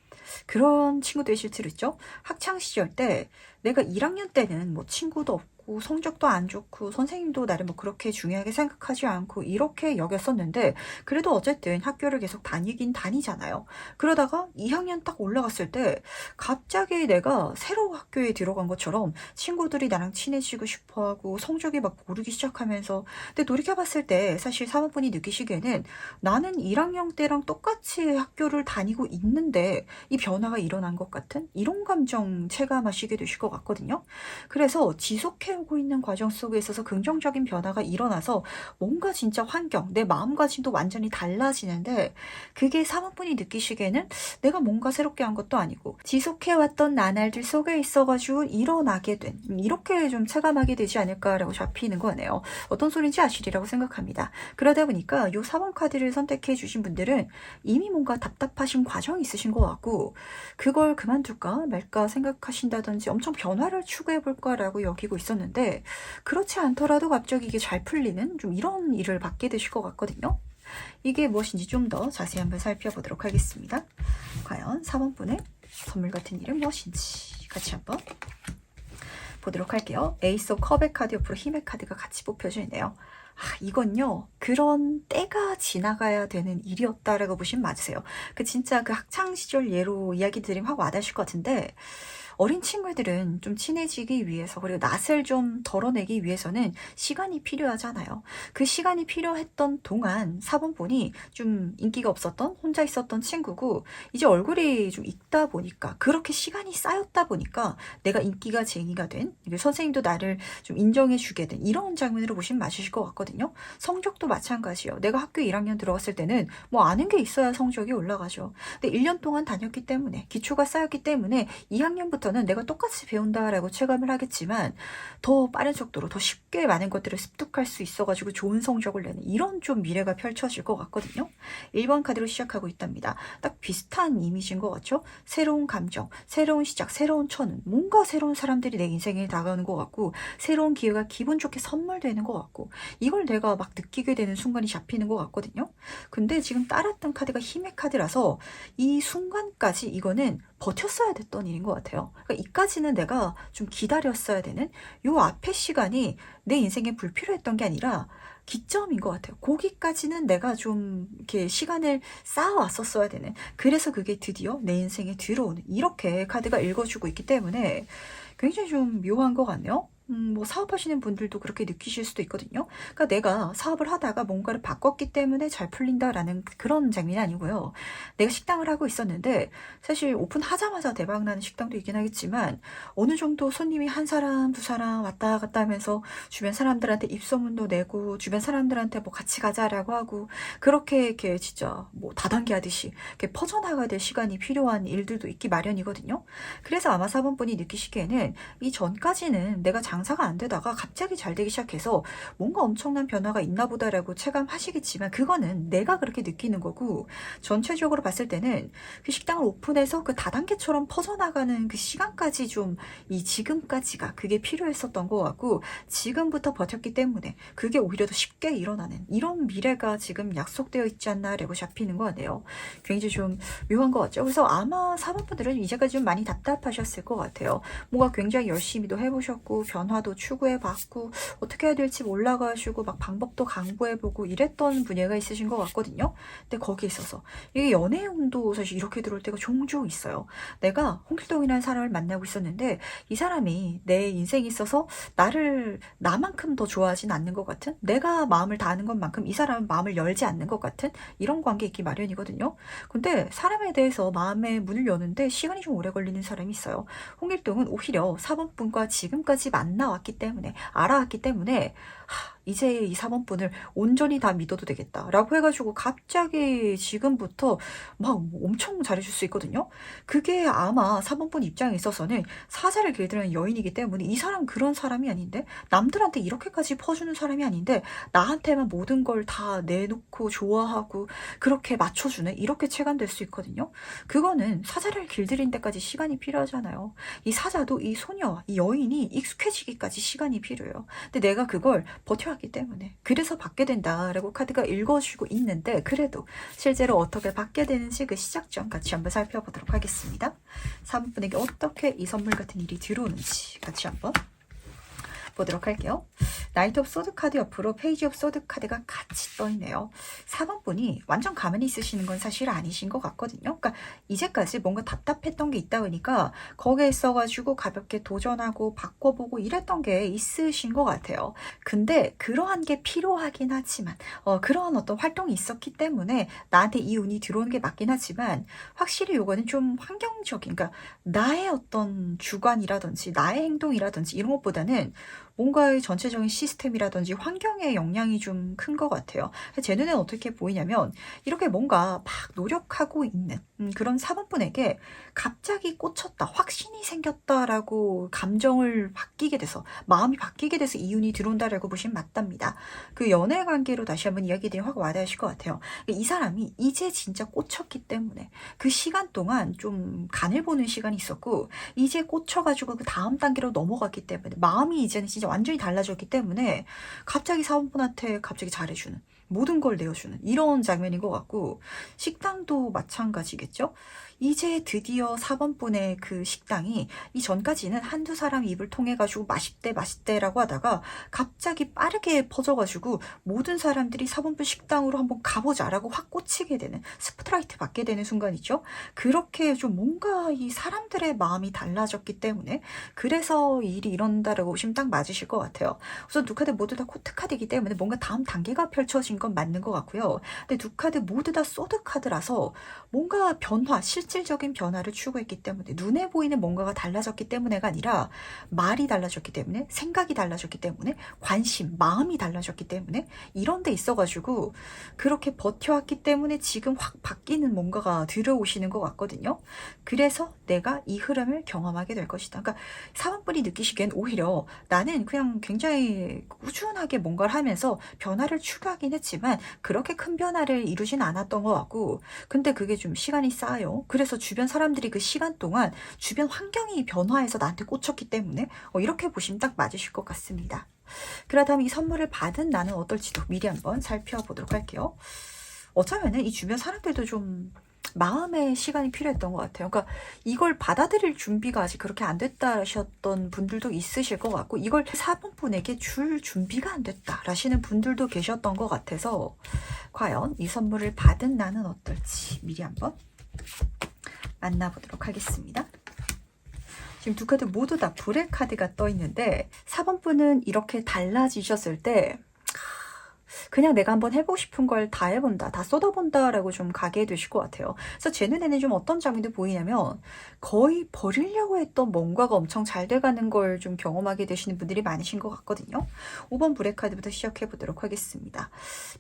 그런 친구들이 실제로 있죠. 학창 시절 때 내가 1학년 때는 뭐 친구도 없고 성적도 안 좋고 선생님도 나를 뭐 그렇게 중요하게 생각하지 않고 이렇게 여겼었는데 그래도 어쨌든 학교를 계속 다니긴 다니잖아요. 그러다가 2학년 딱 올라갔을 때 갑자기 내가 새로 학교에 들어간 것처럼 친구들이 나랑 친해지고 싶어하고 성적이 막 오르기 시작하면서 근데 돌이켜봤을 때 사실 사모분이 느끼시기에는 나는 1학년 때랑 똑같이 학교를 다니고 있는데 이 변화가 일어난 것 같은 이런 감정 체감하시게 되실 것 같거든요. 그래서 지속해오고 있는 과정 속에 있어서 긍정적인 변화가 일어나서 뭔가 진짜 환경, 내 마음가짐도 완전히 달라지는데 그게 사모분이 느끼시기에는 내가 뭔가 새롭게 한 것도 아니고 지속해왔던 나날들 속에 있어가지고 일어나게 된 이렇게 좀 체감하게 되지 않을까라고 잡히는 거네요. 어떤 소리인지 아시리라고 생각합니다. 그러다 보니까 이 4번 카드를 선택해 주신 분들은 이미 뭔가 답답하신 과정이 있으신 것 같고 그걸 그만둘까 말까 생각하신다든지 엄청 변화를 추구해 볼까라고 여기고 있었는데 그렇지 않더라도 갑자기 이게 잘 풀리는 좀 이런 일을 받게 되실 것 같거든요. 이게 무엇인지 좀 더 자세히 한번 살펴보도록 하겠습니다. 과연 4번 분의 선물 같은 일은 무엇인지 같이 한번 보도록 할게요. 에이스 오브 컵의 카드 옆으로 힘의 카드가 같이 뽑혀져 있네요. 이건요, 그런 때가 지나가야 되는 일이었다라고 보시면 맞으세요. 진짜 그 학창시절 예로 이야기 드리면 확 와닿으실 것 같은데, 어린 친구들은 좀 친해지기 위해서 그리고 낯을 좀 덜어내기 위해서는 시간이 필요하잖아요. 그 시간이 필요했던 동안 4번 분이 좀 인기가 없었던 혼자 있었던 친구고 이제 얼굴이 좀 익다 보니까 그렇게 시간이 쌓였다 보니까 내가 인기가 쟁이가 된 선생님도 나를 좀 인정해 주게 된 이런 장면으로 보시면 맞으실 것 같거든요. 성적도 마찬가지예요. 내가 학교 1학년 들어갔을 때는 뭐 아는 게 있어야 성적이 올라가죠. 근데 1년 동안 다녔기 때문에 기초가 쌓였기 때문에 2학년부터 저는 내가 똑같이 배운다라고 체감을 하겠지만 더 빠른 속도로 더 쉽게 많은 것들을 습득할 수 있어가지고 좋은 성적을 내는 이런 좀 미래가 펼쳐질 것 같거든요. 1번 카드로 시작하고 있답니다. 딱 비슷한 이미지인 것 같죠? 새로운 감정, 새로운 시작, 새로운 천운 뭔가 새로운 사람들이 내 인생에 다가오는 것 같고 새로운 기회가 기분 좋게 선물되는 것 같고 이걸 내가 막 느끼게 되는 순간이 잡히는 것 같거든요. 근데 지금 따랐던 카드가 힘의 카드라서 이 순간까지 이거는 버텼어야 됐던 일인 것 같아요. 그러니까 이까지는 내가 좀 기다렸어야 되는 요 앞의 시간이 내 인생에 불필요했던 게 아니라 기점인 것 같아요. 거기까지는 내가 좀 이렇게 시간을 쌓아왔었어야 되는 그래서 그게 드디어 내 인생에 들어오는 이렇게 카드가 읽어주고 있기 때문에 굉장히 좀 묘한 것 같네요. 뭐 사업하시는 분들도 그렇게 느끼실 수도 있거든요. 그러니까 내가 사업을 하다가 뭔가를 바꿨기 때문에 잘 풀린다라는 그런 장면이 아니고요. 내가 식당을 하고 있었는데 사실 오픈하자마자 대박나는 식당도 있긴 하겠지만 어느 정도 손님이 한 사람, 두 사람 왔다 갔다 하면서 주변 사람들한테 입소문도 내고 주변 사람들한테 뭐 같이 가자라고 하고 그렇게 이렇게 진짜 뭐 다단계 하듯이 이렇게 퍼져나가야 될 시간이 필요한 일들도 있기 마련이거든요. 그래서 아마 4번 분이 느끼시기에는 이 전까지는 내가 장사가 안 되다가 갑자기 잘 되기 시작해서 뭔가 엄청난 변화가 있나 보다라고 체감하시겠지만 그거는 내가 그렇게 느끼는 거고 전체적으로 봤을 때는 그 식당을 오픈해서 그 다단계처럼 퍼져나가는 그 시간까지 좀 이 지금까지가 그게 필요했었던 것 같고 지금부터 버텼기 때문에 그게 오히려 더 쉽게 일어나는 이런 미래가 지금 약속되어 있지 않나라고 잡히는 것 같네요. 굉장히 좀 묘한 것 같죠. 그래서 아마 4번 분들은 이제까지 좀 많이 답답하셨을 것 같아요. 뭔가 굉장히 열심히도 해보셨고 변화도 추구해봤고 어떻게 해야 될지 몰라가지고 막 방법도 강구해보고 이랬던 분야가 있으신 것 같거든요. 근데 거기에 있어서 이게 연애운도 사실 이렇게 들어올 때가 종종 있어요. 내가 홍길동이라는 사람을 만나고 있었는데 이 사람이 내 인생에 있어서 나를 나만큼 더 좋아하진 않는 것 같은 내가 마음을 다하는 것만큼 이 사람은 마음을 열지 않는 것 같은 이런 관계 있기 마련이거든요. 근데 사람에 대해서 마음의 문을 여는데 시간이 좀 오래 걸리는 사람이 있어요. 홍길동은 오히려 4번 분과 지금까지 만나왔기 때문에 알아왔기 때문에 이제 이 4번분을 온전히 다 믿어도 되겠다라고 해가지고 갑자기 지금부터 막 엄청 잘해줄 수 있거든요. 그게 아마 4번분 입장에 있어서는 사자를 길들이는 여인이기 때문에 이 사람 그런 사람이 아닌데, 남들한테 이렇게까지 퍼주는 사람이 아닌데 나한테만 모든 걸 다 내놓고 좋아하고 그렇게 맞춰주는, 이렇게 체감될 수 있거든요. 그거는 사자를 길들인 데까지 시간이 필요하잖아요. 이 사자도 이 소녀, 이 여인이 익숙해지기까지 시간이 필요해요. 근데 내가 그걸 버텨왔기 때문에 그래서 받게 된다라고 카드가 읽어주고 있는데, 그래도 실제로 어떻게 받게 되는지 그 시작점 같이 한번 살펴보도록 하겠습니다. 3분에게 어떻게 이 선물 같은 일이 들어오는지 같이 한번 보도록 할게요. 나이트 오브 소드 카드 옆으로 페이지 오브 소드 카드가 같이 떠있네요. 4번 분이 완전 가만히 있으시는 건 사실 아니신 것 같거든요. 그러니까 이제까지 뭔가 답답했던 게 있다 보니까 거기에 있어가지고 가볍게 도전하고 바꿔보고 이랬던 게 있으신 것 같아요. 근데 그러한 게 필요하긴 하지만 그러한 어떤 활동이 있었기 때문에 나한테 이 운이 들어오는 게 맞긴 하지만, 확실히 요거는 좀 환경적인, 그러니까 나의 어떤 주관이라든지 나의 행동이라든지 이런 것보다는 뭔가의 전체적인 시스템이라든지 환경의 영향이 좀 큰 것 같아요. 제 눈에는 어떻게 보이냐면, 이렇게 뭔가 막 노력하고 있는 그런 4번분에게 갑자기 꽂혔다, 확신이 생겼다라고 감정을 바뀌게 돼서, 마음이 바뀌게 돼서 이윤이 들어온다라고 보시면 맞답니다. 그 연애 관계로 다시 한번 이야기들이 확 와닿으실 것 같아요. 이 사람이 이제 진짜 꽂혔기 때문에 그 시간 동안 좀 간을 보는 시간이 있었고, 이제 꽂혀가지고 그 다음 단계로 넘어갔기 때문에 마음이 이제는 진짜 완전히 달라졌기 때문에 갑자기 사원분한테 갑자기 잘해주는, 모든 걸 내어주는 이런 장면인 것 같고, 식당도 마찬가지겠죠. 이제 드디어 4번분의 그 식당이, 이전까지는 한두 사람 입을 통해 가지고 맛있대 맛있대라고 하다가 갑자기 빠르게 퍼져가지고 모든 사람들이 4번분 식당으로 한번 가보자라고 확 꽂히게 되는, 스포트라이트 받게 되는 순간이죠. 그렇게 좀 뭔가 이 사람들의 마음이 달라졌기 때문에 그래서 이 일이 일어난다라고 보시면 딱 맞으실 것 같아요. 우선 두 카드 모두 다 코트 카드이기 때문에 뭔가 다음 단계가 펼쳐진 건 맞는 것 같고요. 근데 두 카드 모두 다 소드 카드라서 뭔가 변화, 실질적인 변화를 추구했기 때문에, 눈에 보이는 뭔가가 달라졌기 때문에가 아니라 말이 달라졌기 때문에, 생각이 달라졌기 때문에, 관심, 마음이 달라졌기 때문에 이런 데 있어가지고 그렇게 버텨왔기 때문에 지금 확 바뀌는 뭔가가 들어오시는 것 같거든요. 그래서 내가 이 흐름을 경험하게 될 것이다. 그러니까 사원분이 느끼시기엔 오히려 나는 그냥 굉장히 꾸준하게 뭔가를 하면서 변화를 추구하긴 했지만 그렇게 큰 변화를 이루진 않았던 것 같고, 근데 그게 좀 시간이 쌓여요. 그래서 주변 사람들이 그 시간 동안 주변 환경이 변화해서 나한테 꽂혔기 때문에 이렇게 보시면 딱 맞으실 것 같습니다. 그렇다면 이 선물을 받은 나는 어떨지도 미리 한번 살펴보도록 할게요. 어쩌면은 이 주변 사람들도 좀 마음의 시간이 필요했던 것 같아요. 그러니까 이걸 받아들일 준비가 아직 그렇게 안 됐다 하셨던 분들도 있으실 것 같고, 이걸 4번분에게 줄 준비가 안 됐다 라시는 분들도 계셨던 것 같아서, 과연 이 선물을 받은 나는 어떨지 미리 한번 만나보도록 하겠습니다. 지금 두 카드 모두 다 불의 카드가 떠 있는데, 4번분은 이렇게 달라지셨을 때 그냥 내가 한번 해보고 싶은 걸 다 해본다, 다 쏟아본다 라고 좀 가게 되실 것 같아요. 그래서 제 눈에는 좀 어떤 장면도 보이냐면, 거의 버리려고 했던 뭔가가 엄청 잘 돼가는 걸 좀 경험하게 되시는 분들이 많으신 것 같거든요. 5번 불의 카드부터 시작해 보도록 하겠습니다.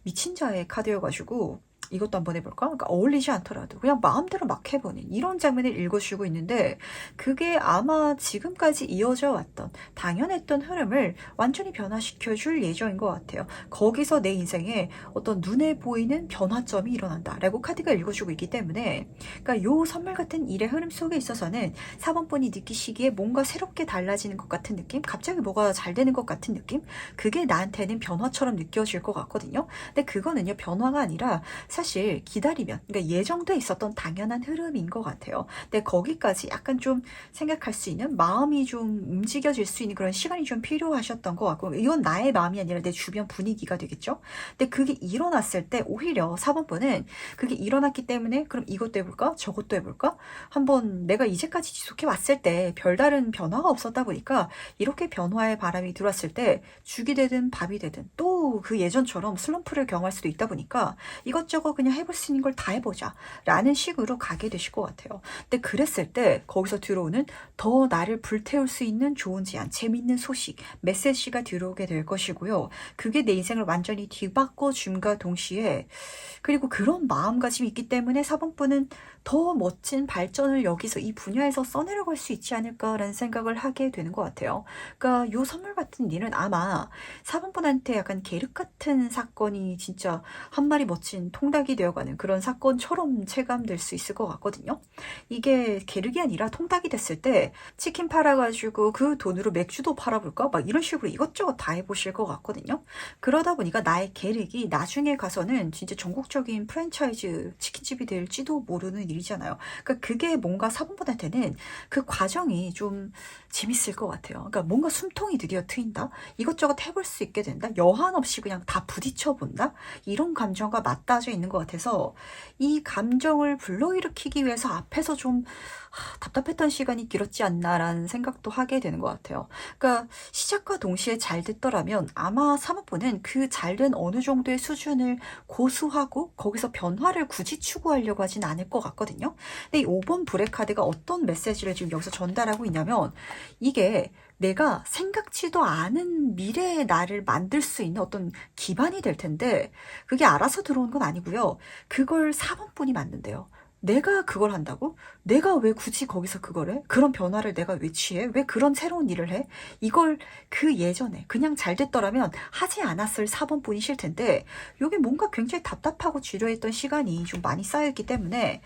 미친 자의 카드여가지고 이것도 한번 해볼까? 그러니까 어울리지 않더라도 그냥 마음대로 막 해보는 이런 장면을 읽어주고 있는데, 그게 아마 지금까지 이어져 왔던 당연했던 흐름을 완전히 변화시켜줄 예정인 것 같아요. 거기서 내 인생에 어떤 눈에 보이는 변화점이 일어난다 라고 카드가 읽어주고 있기 때문에, 그러니까 요 선물 같은 일의 흐름 속에 있어서는 4번분이 느끼시기에 뭔가 새롭게 달라지는 것 같은 느낌, 갑자기 뭐가 잘 되는 것 같은 느낌, 그게 나한테는 변화처럼 느껴질 것 같거든요. 근데 그거는요, 변화가 아니라 사실 기다리면, 그러니까 예정돼 있었던 당연한 흐름인 것 같아요. 근데 거기까지 약간 좀 생각할 수 있는, 마음이 좀 움직여질 수 있는 그런 시간이 좀 필요하셨던 것 같고, 이건 나의 마음이 아니라 내 주변 분위기가 되겠죠. 근데 그게 일어났을 때 오히려 4번분은 그게 일어났기 때문에 그럼 이것도 해볼까? 저것도 해볼까? 한번 내가 이제까지 지속해 왔을 때 별다른 변화가 없었다 보니까 이렇게 변화의 바람이 들어왔을 때 죽이 되든 밥이 되든 또 또 그 예전처럼 슬럼프를 경험할 수도 있다 보니까 이것저것 그냥 해볼 수 있는 걸 다 해보자 라는 식으로 가게 되실 것 같아요. 근데 그랬을 때 거기서 들어오는 더 나를 불태울 수 있는 좋은 제안, 재밌는 소식, 메시지가 들어오게 될 것이고요. 그게 내 인생을 완전히 뒤바꿔 줌과 동시에, 그리고 그런 마음가짐이 있기 때문에 4번분은 더 멋진 발전을 여기서 이 분야에서 써내려갈 수 있지 않을까라는 생각을 하게 되는 것 같아요. 그러니까 요 선물 같은 일은 아마 4번분한테 약간 계륵 같은 사건이 진짜 한 마리 멋진 통닭이 되어가는 그런 사건처럼 체감될 수 있을 것 같거든요. 이게 계륵이 아니라 통닭이 됐을 때 치킨 팔아가지고 그 돈으로 맥주도 팔아볼까? 막 이런 식으로 이것저것 다 해보실 것 같거든요. 그러다 보니까 나의 계륵이 나중에 가서는 진짜 전국적인 프랜차이즈 치킨집이 될지도 모르는 일이잖아요. 그러니까 그게 뭔가 4번분한테는 그 과정이 좀 재밌을 것 같아요. 그러니까 뭔가 숨통이 드디어 트인다? 이것저것 해볼 수 있게 된다? 여한 없이 그냥 다 부딪혀 본다? 이런 감정과 맞닿아져 있는 것 같아서 이 감정을 불러일으키기 위해서 앞에서 좀 답답했던 시간이 길었지 않나라는 생각도 하게 되는 것 같아요. 그러니까 시작과 동시에 잘 됐더라면 아마 3번분은 그 잘된 어느 정도의 수준을 고수하고 거기서 변화를 굳이 추구하려고 하진 않을 것 같거든요. 근데 이 5번 불의 카드가 어떤 메시지를 지금 여기서 전달하고 있냐면, 이게 내가 생각지도 않은 미래의 나를 만들 수 있는 어떤 기반이 될 텐데 그게 알아서 들어온 건 아니고요. 그걸 4번분이 만든대요. 내가 그걸 한다고? 내가 왜 굳이 거기서 그걸 해? 그런 변화를 내가 왜 취해? 왜 그런 새로운 일을 해? 이걸 그 예전에 그냥 잘 됐더라면 하지 않았을 4번분이실 텐데 여기 뭔가 굉장히 답답하고 지루했던 시간이 좀 많이 쌓여있기 때문에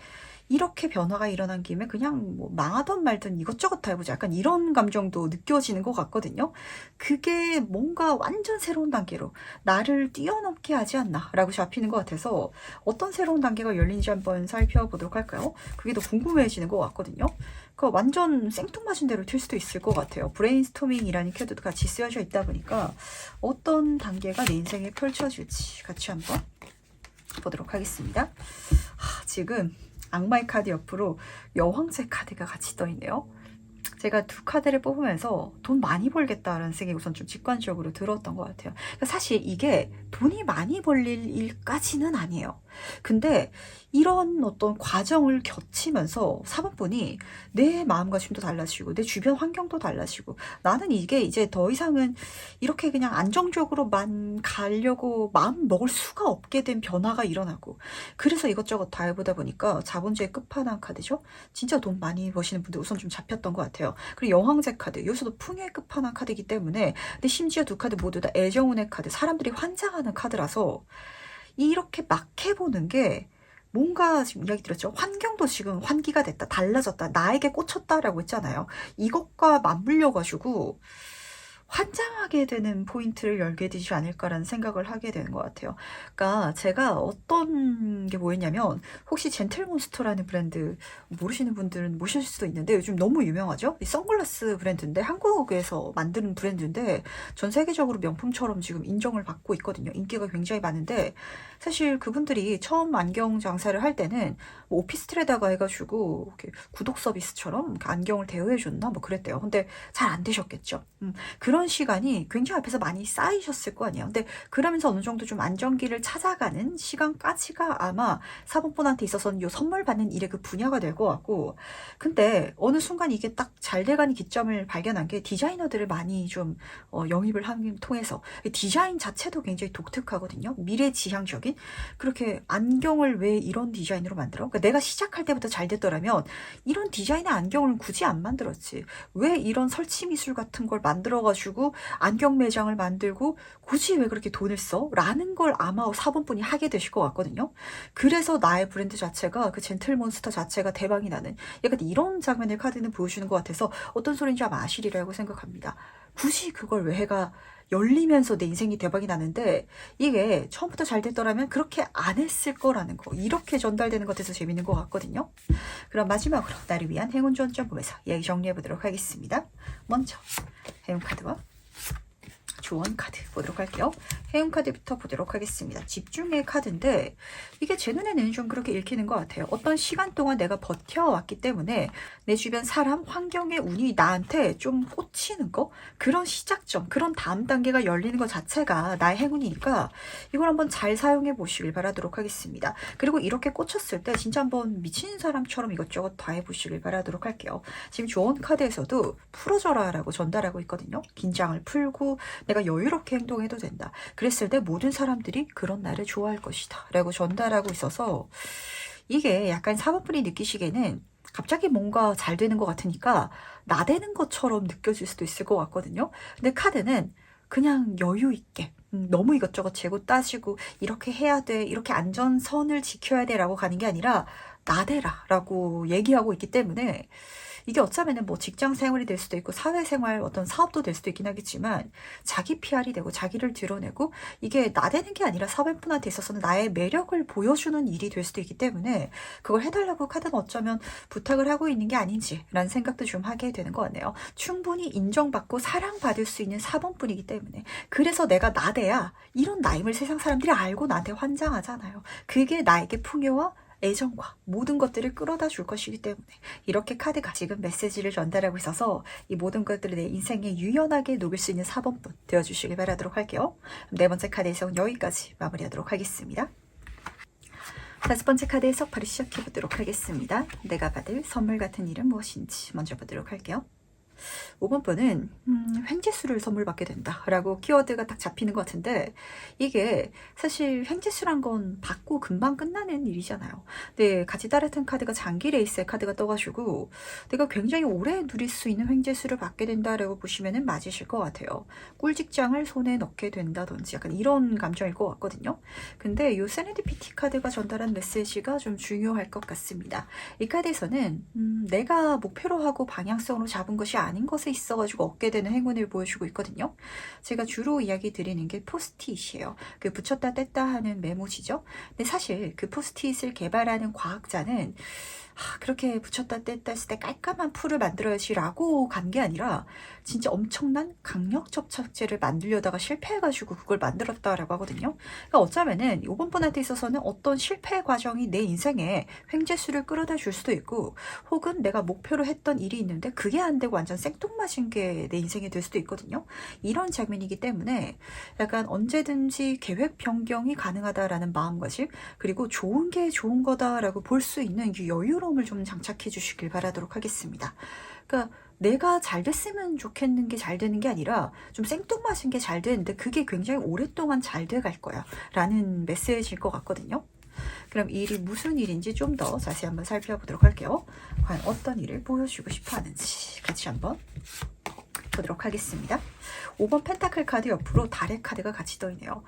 이렇게 변화가 일어난 김에 그냥 뭐 망하던 말든 이것저것 다 해보자. 약간 이런 감정도 느껴지는 것 같거든요. 그게 뭔가 완전 새로운 단계로 나를 뛰어넘게 하지 않나 라고 잡히는 것 같아서 어떤 새로운 단계가 열린지 한번 살펴보도록 할까요? 그게 더 궁금해지는 것 같거든요. 그 완전 생뚱맞은 대로 튈 수도 있을 것 같아요. 브레인스토밍이라는 키워드도 같이 쓰여져 있다 보니까 어떤 단계가 내 인생에 펼쳐질지 같이 한번 보도록 하겠습니다. 지금 악마의 카드 옆으로 여왕제 카드가 같이 떠있네요. 제가 두 카드를 뽑으면서 돈 많이 벌겠다라는 생각이 우선 좀 직관적으로 들었던 것 같아요. 그러니까 사실 이게 돈이 많이 벌릴 일까지는 아니에요. 근데 이런 어떤 과정을 겪으면서 4번분이 내 마음가짐도 달라지고 내 주변 환경도 달라지고 나는 이게 이제 더 이상은 이렇게 그냥 안정적으로만 가려고 마음 먹을 수가 없게 된 변화가 일어나고, 그래서 이것저것 다 해보다 보니까 자본주의 끝판왕 카드죠. 진짜 돈 많이 버시는 분들 우선 좀 잡혔던 것 같아요. 그리고 여왕제 카드, 여기서도 풍요의 끝판왕 카드이기 때문에, 근데 심지어 두 카드 모두 다 애정운의 카드, 사람들이 환장하는 카드라서 이렇게 막 해보는 게 뭔가 지금 이야기 드렸죠. 환경도 지금 환기가 됐다, 달라졌다, 나에게 꽂혔다라고 했잖아요. 이것과 맞물려가지고 환장하게 되는 포인트를 열게 되지 않을까라는 생각을 하게 되는 것 같아요. 그러니까 제가 어떤 게 뭐였냐면, 혹시 젠틀몬스터라는 브랜드 모르시는 분들은 모르실 수도 있는데 요즘 너무 유명하죠? 이 선글라스 브랜드인데 한국에서 만드는 브랜드인데 전 세계적으로 명품처럼 지금 인정을 받고 있거든요. 인기가 굉장히 많은데 사실 그분들이 처음 안경 장사를 할 때는 뭐 오피스텔에다가 해가지고 이렇게 구독 서비스처럼 안경을 대여해줬나 뭐 그랬대요. 근데 잘 안 되셨겠죠. 그런 시간이 굉장히 앞에서 많이 쌓이셨을 거 아니에요. 근데 그러면서 어느 정도 좀 안정기를 찾아가는 시간까지가 아마 4번분한테 있어서는 요 선물 받는 일의 그 분야가 될 것 같고, 근데 어느 순간 이게 딱 잘 돼가는 기점을 발견한 게 디자이너들을 많이 좀 영입을 하는 통해서 디자인 자체도 굉장히 독특하거든요. 미래지향적인, 그렇게 안경을 왜 이런 디자인으로 만들어? 그러니까 내가 시작할 때부터 잘 됐더라면 이런 디자인의 안경을 굳이 안 만들었지. 왜 이런 설치 미술 같은 걸 만들어가지고 안경 매장을 만들고 굳이 왜 그렇게 돈을 써? 라는 걸 아마 4번분이 하게 되실 것 같거든요. 그래서 나의 브랜드 자체가, 그 젠틀몬스터 자체가 대박이 나는 약간 이런 장면을 카드는 보여주는 것 같아서 어떤 소리인지 아마 아시리라고 생각합니다. 굳이 그걸 왜 해가 열리면서 내 인생이 대박이 나는데 이게 처음부터 잘 됐더라면 그렇게 안 했을 거라는 거, 이렇게 전달되는 것 같아서 재밌는 것 같거든요. 그럼 마지막으로 나를 위한 행운 전점 보면서 이야기 정리해 보도록 하겠습니다. 먼저 행운 카드와 조언 카드 보도록 할게요. 행운 카드부터 보도록 하겠습니다. 집중의 카드인데 이게 제 눈에는 좀 그렇게 읽히는 것 같아요. 어떤 시간 동안 내가 버텨왔기 때문에 내 주변 사람, 환경의 운이 나한테 좀 꽂히는 거, 그런 시작점, 그런 다음 단계가 열리는 것 자체가 나의 행운이니까 이걸 한번 잘 사용해 보시길 바라도록 하겠습니다. 그리고 이렇게 꽂혔을 때 진짜 한번 미친 사람처럼 이것저것 다 해보시길 바라도록 할게요. 지금 조언 카드에서도 풀어줘라 라고 전달하고 있거든요. 긴장을 풀고 내가 여유롭게 행동해도 된다. 그랬을 때 모든 사람들이 그런 나를 좋아할 것이다 라고 전달하고 있어서 이게 약간 사모분이 느끼시기에는 갑자기 뭔가 잘 되는 것 같으니까 나대는 것처럼 느껴질 수도 있을 것 같거든요. 근데 카드는 그냥 여유 있게 너무 이것저것 재고 따지고 이렇게 해야 돼, 이렇게 안전선을 지켜야 돼 라고 가는 게 아니라 나대라 라고 얘기하고 있기 때문에 이게 어쩌면은 뭐 직장 생활이 될 수도 있고 사회생활 어떤 사업도 될 수도 있긴 하겠지만 자기 PR이 되고 자기를 드러내고 이게 나대는 게 아니라 사회분한테 있어서는 나의 매력을 보여주는 일이 될 수도 있기 때문에 그걸 해달라고 카드는 어쩌면 부탁을 하고 있는 게 아닌지라는 생각도 좀 하게 되는 것 같네요. 충분히 인정받고 사랑받을 수 있는 사본뿐이기 때문에 그래서 내가 나대야 이런 나임을 세상 사람들이 알고 나한테 환장하잖아요. 그게 나에게 풍요와 애정과 모든 것들을 끌어다 줄 것이기 때문에 이렇게 카드가 지금 메시지를 전달하고 있어서 이 모든 것들을 내 인생에 유연하게 녹일 수 있는 4번분 되어주시길 바라도록 할게요. 네 번째 카드 해석은 여기까지 마무리하도록 하겠습니다. 다섯 번째 카드 해석 바로 시작해보도록 하겠습니다. 내가 받을 선물 같은 일은 무엇인지 먼저 보도록 할게요. 5번 번은 횡재수를 선물 받게 된다 라고 키워드가 딱 잡히는 것 같은데 이게 사실 횡재수란 건 받고 금방 끝나는 일이잖아요. 근데 같이 따랐던 카드가 장기 레이스의 카드가 떠가지고 내가 굉장히 오래 누릴 수 있는 횡재수를 받게 된다라고 보시면 맞으실 것 같아요. 꿀직장을 손에 넣게 된다든지 약간 이런 감정일 것 같거든요. 근데 이 세렌디피티 카드가 전달한 메시지가 좀 중요할 것 같습니다. 이 카드에서는 내가 목표로 하고 방향성으로 잡은 것이 아닌 것에 있어가지고 얻게 되는 행운을 보여주고 있거든요. 제가 주로 이야기 드리는 게 포스트잇이에요. 그 붙였다 뗐다 하는 메모지죠. 근데 사실 그 포스트잇을 개발하는 과학자는 그렇게 붙였다 뗐다 했을 때 깔끔한 풀을 만들어야지 라고 간 게 아니라 진짜 엄청난 강력 접착제를 만들려다가 실패해가지고 그걸 만들었다라고 하거든요. 그러니까 어쩌면은 이번 분한테 있어서는 어떤 실패 과정이 내 인생에 횡재수를 끌어다 줄 수도 있고 혹은 내가 목표로 했던 일이 있는데 그게 안 되고 완전 생뚱맞은 게 내 인생에 될 수도 있거든요. 이런 장면이기 때문에 약간 언제든지 계획 변경이 가능하다라는 마음가짐 그리고 좋은 게 좋은 거다라고 볼 수 있는 이 여유로움을 좀 장착해 주시길 바라도록 하겠습니다. 그러니까 내가 잘 됐으면 좋겠는 게 잘 되는 게 아니라 좀 생뚱맞은 게 잘 되는데 그게 굉장히 오랫동안 잘 돼갈 거야 라는 메시지일 것 같거든요. 그럼 이 일이 무슨 일인지 좀 더 자세히 한번 살펴보도록 할게요. 과연 어떤 일을 보여주고 싶어 하는지 같이 한번 보도록 하겠습니다. 5번 펜타클 카드 옆으로 달의 카드가 같이 떠있네요.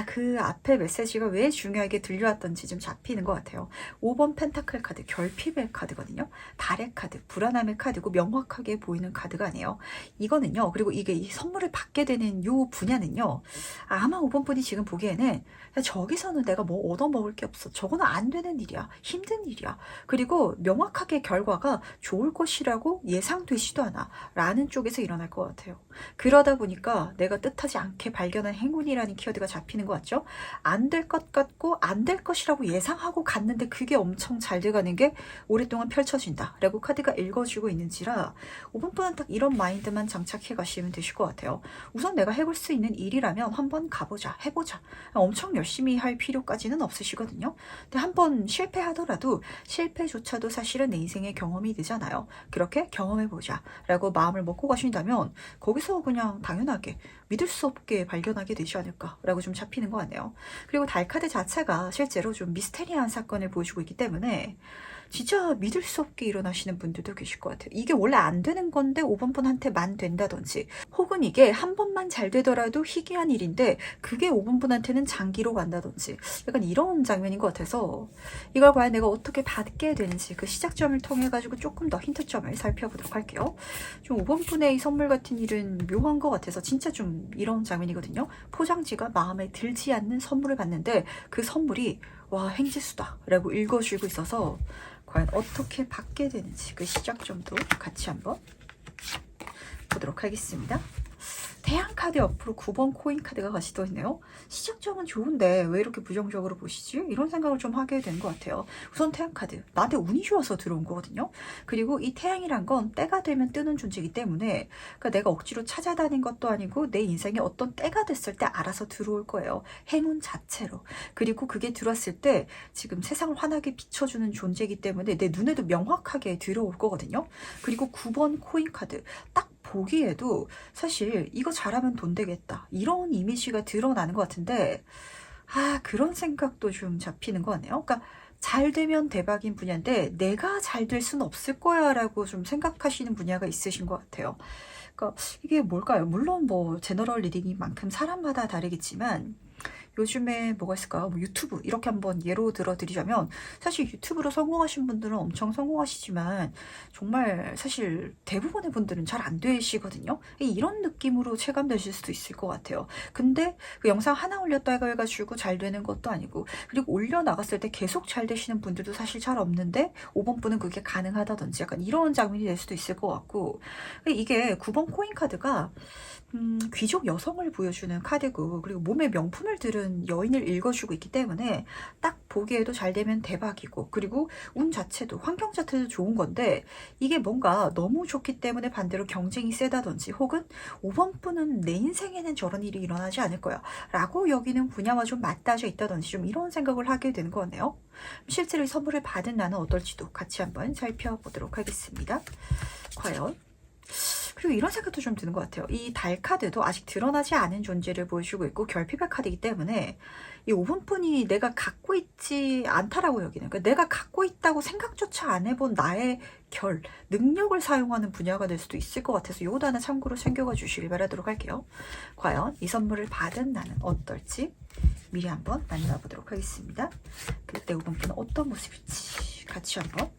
그 앞에 메시지가 왜 중요하게 들려왔던지 좀 잡히는 것 같아요. 5번 펜타클 카드 결핍의 카드거든요. 달의 카드, 불안함의 카드고 명확하게 보이는 카드가 아니에요. 이거는요. 그리고 이게 이 선물을 받게 되는 요 분야는요. 아마 5번 분이 지금 보기에는 야, 저기서는 내가 뭐 얻어먹을 게 없어. 저거는 안 되는 일이야. 힘든 일이야. 그리고 명확하게 결과가 좋을 것이라고 예상되지도 않아. 라는 쪽에서 일어날 것 같아요. 그러다 보니까 내가 뜻하지 않게 발견한 행운이라는 키워드가 잡히는 것 같죠? 안 될 것 같고 안 될 것이라고 예상하고 갔는데 그게 엄청 잘 돼가는 게 오랫동안 펼쳐진다 라고 카드가 읽어주고 있는지라 5번 분은 딱 이런 마인드만 장착해 가시면 되실 것 같아요. 우선 내가 해볼 수 있는 일이라면 한번 가보자, 해보자. 엄청 열심히 할 필요까지는 없으시거든요. 근데 한번 실패하더라도 실패조차도 사실은 내 인생의 경험이 되잖아요. 그렇게 경험해보자 라고 마음을 먹고 가신다면 거기서 그냥 당연하게 믿을 수 없게 발견하게 되지 않을까라고 좀 잡히는 것 같네요. 그리고 달카드 자체가 실제로 좀 미스테리한 사건을 보여주고 있기 때문에 진짜 믿을 수 없게 일어나시는 분들도 계실 것 같아요. 이게 원래 안 되는 건데 5번 분한테만 된다든지 혹은 이게 한 번만 잘 되더라도 희귀한 일인데 그게 5번 분한테는 장기로 간다든지 약간 이런 장면인 것 같아서 이걸 과연 내가 어떻게 받게 되는지 그 시작점을 통해 가지고 조금 더 힌트점을 살펴보도록 할게요. 좀 5번 분의 이 선물 같은 일은 묘한 것 같아서 진짜 좀 이런 장면이거든요. 포장지가 마음에 들지 않는 선물을 받는데 그 선물이 와 횡재수다 라고 읽어주고 있어서 과연 어떻게 받게 되는지 그 시작점도 같이 한번 보도록 하겠습니다. 태양 카드 옆으로 9번 코인 카드가 같이 떠 있네요. 시작점은 좋은데 왜 이렇게 부정적으로 보시지? 이런 생각을 좀 하게 된 것 같아요. 우선 태양 카드, 나한테 운이 좋아서 들어온 거거든요. 그리고 이 태양이란 건 때가 되면 뜨는 존재이기 때문에, 그러니까 내가 억지로 찾아다닌 것도 아니고 내 인생에 어떤 때가 됐을 때 알아서 들어올 거예요. 행운 자체로. 그리고 그게 들어왔을 때 지금 세상을 환하게 비춰주는 존재이기 때문에 내 눈에도 명확하게 들어올 거거든요. 그리고 9번 코인 카드, 딱 보기에도 사실 이거 잘하면 돈 되겠다, 이런 이미지가 드러나는 것 같은데, 그런 생각도 좀 잡히는 것 같네요. 그러니까 잘 되면 대박인 분야인데 내가 잘 될 수는 없을 거야 라고 좀 생각하시는 분야가 있으신 것 같아요. 그러니까 이게 뭘까요? 물론 뭐 제너럴 리딩인 만큼 사람마다 다르겠지만, 요즘에 뭐가 있을까요? 뭐 유튜브 이렇게 한번 예로 들어드리자면, 사실 유튜브로 성공하신 분들은 엄청 성공하시지만 정말 사실 대부분의 분들은 잘 안 되시거든요. 이런 느낌으로 체감되실 수도 있을 것 같아요. 근데 그 영상 하나 올렸다고 해가지고 잘 되는 것도 아니고, 그리고 올려나갔을 때 계속 잘 되시는 분들도 사실 잘 없는데 5번 분은 그게 가능하다든지 약간 이런 장면이 될 수도 있을 것 같고, 이게 9번 코인 카드가 귀족 여성을 보여주는 카드고, 그리고 몸에 명품을 들은 여인을 읽어주고 있기 때문에 딱 보기에도 잘 되면 대박이고, 그리고 운 자체도 환경 자체도 좋은 건데, 이게 뭔가 너무 좋기 때문에 반대로 경쟁이 세다든지, 혹은 5번 분은 내 인생에는 저런 일이 일어나지 않을 거야 라고 여기는 분야와 좀 맞닿아 있다든지, 좀 이런 생각을 하게 되는 거네요. 실제로 이 선물을 받은 나는 어떨지도 같이 한번 살펴보도록 하겠습니다. 과연? 그리고 이런 생각도 좀 드는 것 같아요. 이 달 카드도 아직 드러나지 않은 존재를 보여주고 있고 결핍의 카드이기 때문에 이 5번 분이 내가 갖고 있지 않다라고 여기는, 그러니까 내가 갖고 있다고 생각조차 안 해본 나의 능력을 사용하는 분야가 될 수도 있을 것 같아서 요거 하나 참고로 챙겨가 주시길 바라도록 할게요. 과연 이 선물을 받은 나는 어떨지 미리 한번 만나 보도록 하겠습니다. 그때 5번 분은 어떤 모습일지 같이 한번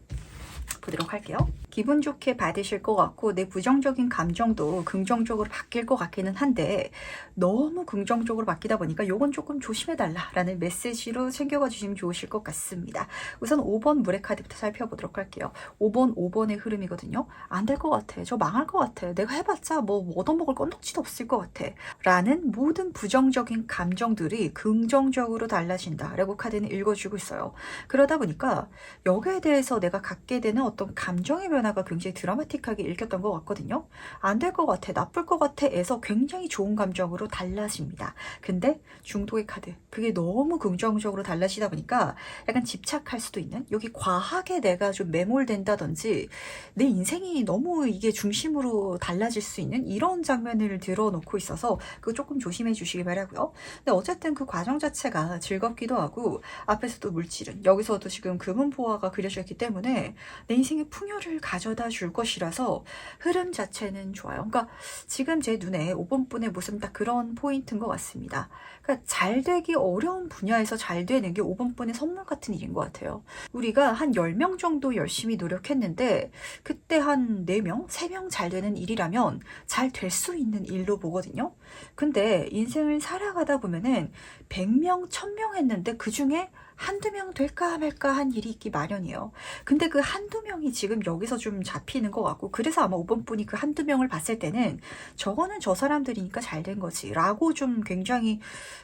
보도록 할게요. 기분 좋게 받으실 것 같고, 내 부정적인 감정도 긍정적으로 바뀔 것 같기는 한데, 너무 긍정적으로 바뀌다 보니까 요건 조금 조심해달라 라는 메시지로 챙겨가 주시면 좋으실 것 같습니다. 우선 5번 물의 카드부터 살펴보도록 할게요. 5번의 흐름이거든요. 안 될 것 같아, 저 망할 것 같아, 내가 해봤자 뭐 얻어먹을 건덕지도 없을 것 같아 라는 모든 부정적인 감정들이 긍정적으로 달라진다 라고 카드는 읽어주고 있어요. 그러다 보니까 여기에 대해서 내가 갖게 되는 어떤 감정의 변화가 굉장히 드라마틱하게 읽혔던 것 같거든요. 안 될 것 같아, 나쁠 것 같아 에서 굉장히 좋은 감정으로 달라집니다. 근데 중독의 카드, 그게 너무 긍정적으로 달라지다 보니까 약간 집착할 수도 있는, 여기 과하게 내가 좀 매몰된다든지 내 인생이 너무 이게 중심으로 달라질 수 있는 이런 장면을 들어놓고 있어서 그거 조금 조심해 주시기 바라고요. 근데 어쨌든 그 과정 자체가 즐겁기도 하고, 앞에서도 물질은 여기서도 지금 금은보화가 그려져 있기 때문에 내 인생의 풍요를 가져다 줄 것이라서 흐름 자체는 좋아요. 그러니까 지금 제 눈에 5번 분의 모습은 딱 그런 포인트인 것 같습니다. 그러니까 잘 되기 어려운 분야에서 잘 되는 게 5번 분의 선물 같은 일인 것 같아요. 우리가 한 10명 정도 열심히 노력했는데 그때 한 4명, 3명 잘 되는 일이라면 잘 될 수 있는 일로 보거든요. 근데 인생을 살아가다 보면은 100명, 1000명 했는데 그 중에 한두 명 될까 말까 한 일이 있기 마련이에요. 근데 그 한두 명이 지금 여기서 좀 잡히는 것 같고, 그래서 아마 5번 분이 그 한두 명을 봤을 때는 저거는 저 사람들이니까 잘 된 거지 라고 좀 굉장히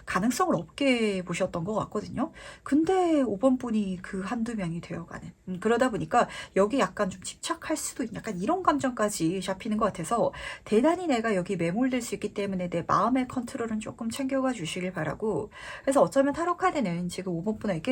가능성을 없게 보셨던 것 같거든요. 근데 5번 분이 그 한두 명이 되어가는, 그러다 보니까 여기 약간 좀 집착할 수도 있는 약간 이런 감정까지 잡히는 것 같아서 대단히 내가 여기 매몰될 수 있기 때문에 내 마음의 컨트롤은 조금 챙겨가 주시길 바라고, 그래서 어쩌면 타로 카드는 지금 5번 분에게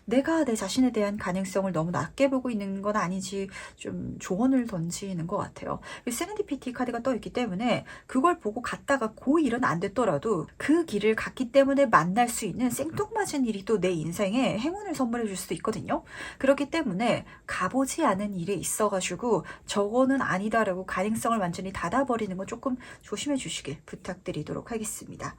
내가 내 자신에 대한 가능성을 너무 낮게 보고 있는 건 아니지 좀 조언을 던지는 것 같아요. 세렌디피티 카드가 떠 있기 때문에 그걸 보고 갔다가 그 일은 안 됐더라도 그 길을 갔기 때문에 만날 수 있는 생뚱맞은 일이 또 내 인생에 행운을 선물해 줄 수도 있거든요. 그렇기 때문에 가보지 않은 일에 있어가지고 저거는 아니다라고 가능성을 완전히 닫아버리는 건 조금 조심해 주시길 부탁드리도록 하겠습니다.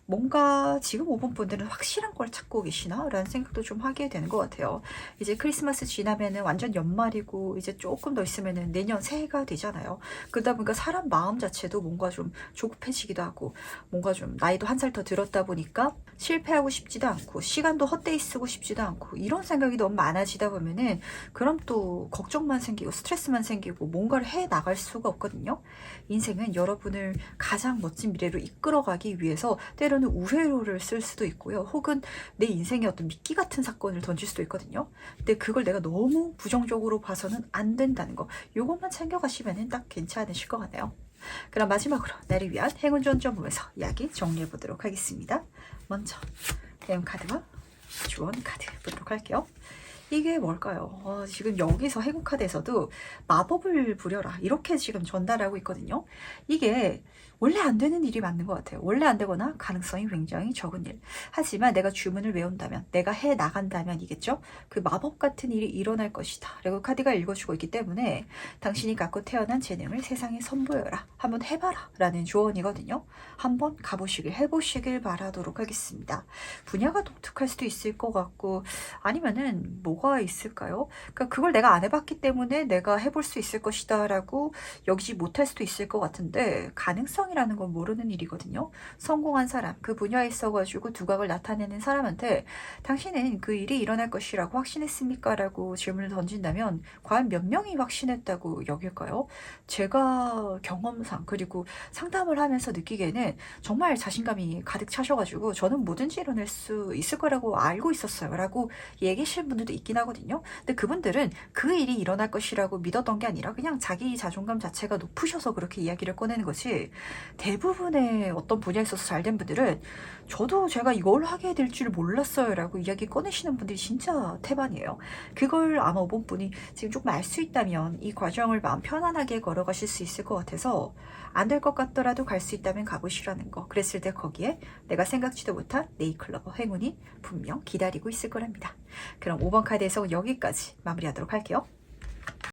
뭔가 지금 5번 분들은 확실한 걸 찾고 계시나? 라는 생각도 좀 하게 되는 것 같아요. 이제 크리스마스 지나면은 완전 연말이고 이제 조금 더 있으면은 내년 새해가 되잖아요. 그러다 보니까 사람 마음 자체도 뭔가 좀 조급해지기도 하고 뭔가 좀 나이도 한 살 더 들었다 보니까 실패하고 싶지도 않고 시간도 헛되이 쓰고 싶지도 않고 이런 생각이 너무 많아지다 보면은 그럼 또 걱정만 생기고 스트레스만 생기고 뭔가를 해 나갈 수가 없거든요. 인생은 여러분을 가장 멋진 미래로 이끌어가기 위해서 때로는 우회로를 쓸 수도 있고요. 혹은 내 인생에 어떤 미끼 같은 사건을 던질 수도 있거든요. 근데 그걸 내가 너무 부정적으로 봐서는 안 된다는 거. 요것만 챙겨가시면 딱 괜찮으실 것 같네요. 그럼 마지막으로 나를 위한 행운 전점 보면서 이야기 정리해 보도록 하겠습니다. 먼저 행운 카드와 조언 카드 보도록 할게요. 이게 뭘까요? 지금 여기서 행운 카드에서도 마법을 부려라 이렇게 지금 전달하고 있거든요. 이게 원래 안 되는 일이 맞는 것 같아요. 원래 안 되거나 가능성이 굉장히 적은 일. 하지만 내가 주문을 외운다면, 내가 해 나간다면 이겠죠? 그 마법 같은 일이 일어날 것이다. 라고 카드가 읽어주고 있기 때문에 당신이 갖고 태어난 재능을 세상에 선보여라. 한번 해봐라. 라는 조언이거든요. 한번 가보시길, 해보시길 바라도록 하겠습니다. 분야가 독특할 수도 있을 것 같고 아니면은 뭐가 있을까요? 그러니까 그걸 내가 안 해봤기 때문에 내가 해볼 수 있을 것이다 라고 여기지 못할 수도 있을 것 같은데 가능성이라는 건 모르는 일이거든요. 성공한 사람, 그 분야에 있어가지고 두각을 나타내는 사람한테 당신은 그 일이 일어날 것이라고 확신했습니까? 라고 질문을 던진다면 과연 몇 명이 확신했다고 여길까요? 제가 경험상 그리고 상담을 하면서 느끼기에는 정말 자신감이 가득 차셔가지고 저는 뭐든지 일어날 수 있을 거라고 알고 있었어요 라고 얘기하시는 분들도 있긴 하거든요. 근데 그분들은 그 일이 일어날 것이라고 믿었던 게 아니라 그냥 자기 자존감 자체가 높으셔서 그렇게 이야기를 꺼내는 거지, 대부분의 어떤 분야에 있어서 잘된 분들은 저도 제가 이걸 하게 될 줄 몰랐어요 라고 이야기 꺼내시는 분들이 진짜 태반이에요. 그걸 아마 5번 분이 지금 조금 알 수 있다면 이 과정을 마음 편안하게 걸어가실 수 있을 것 같아서 안 될 것 같더라도 갈 수 있다면 가보시라는 거. 그랬을 때 거기에 내가 생각지도 못한 네이클로버 행운이 분명 기다리고 있을 거랍니다. 그럼 5번 카드에서 여기까지 마무리하도록 할게요.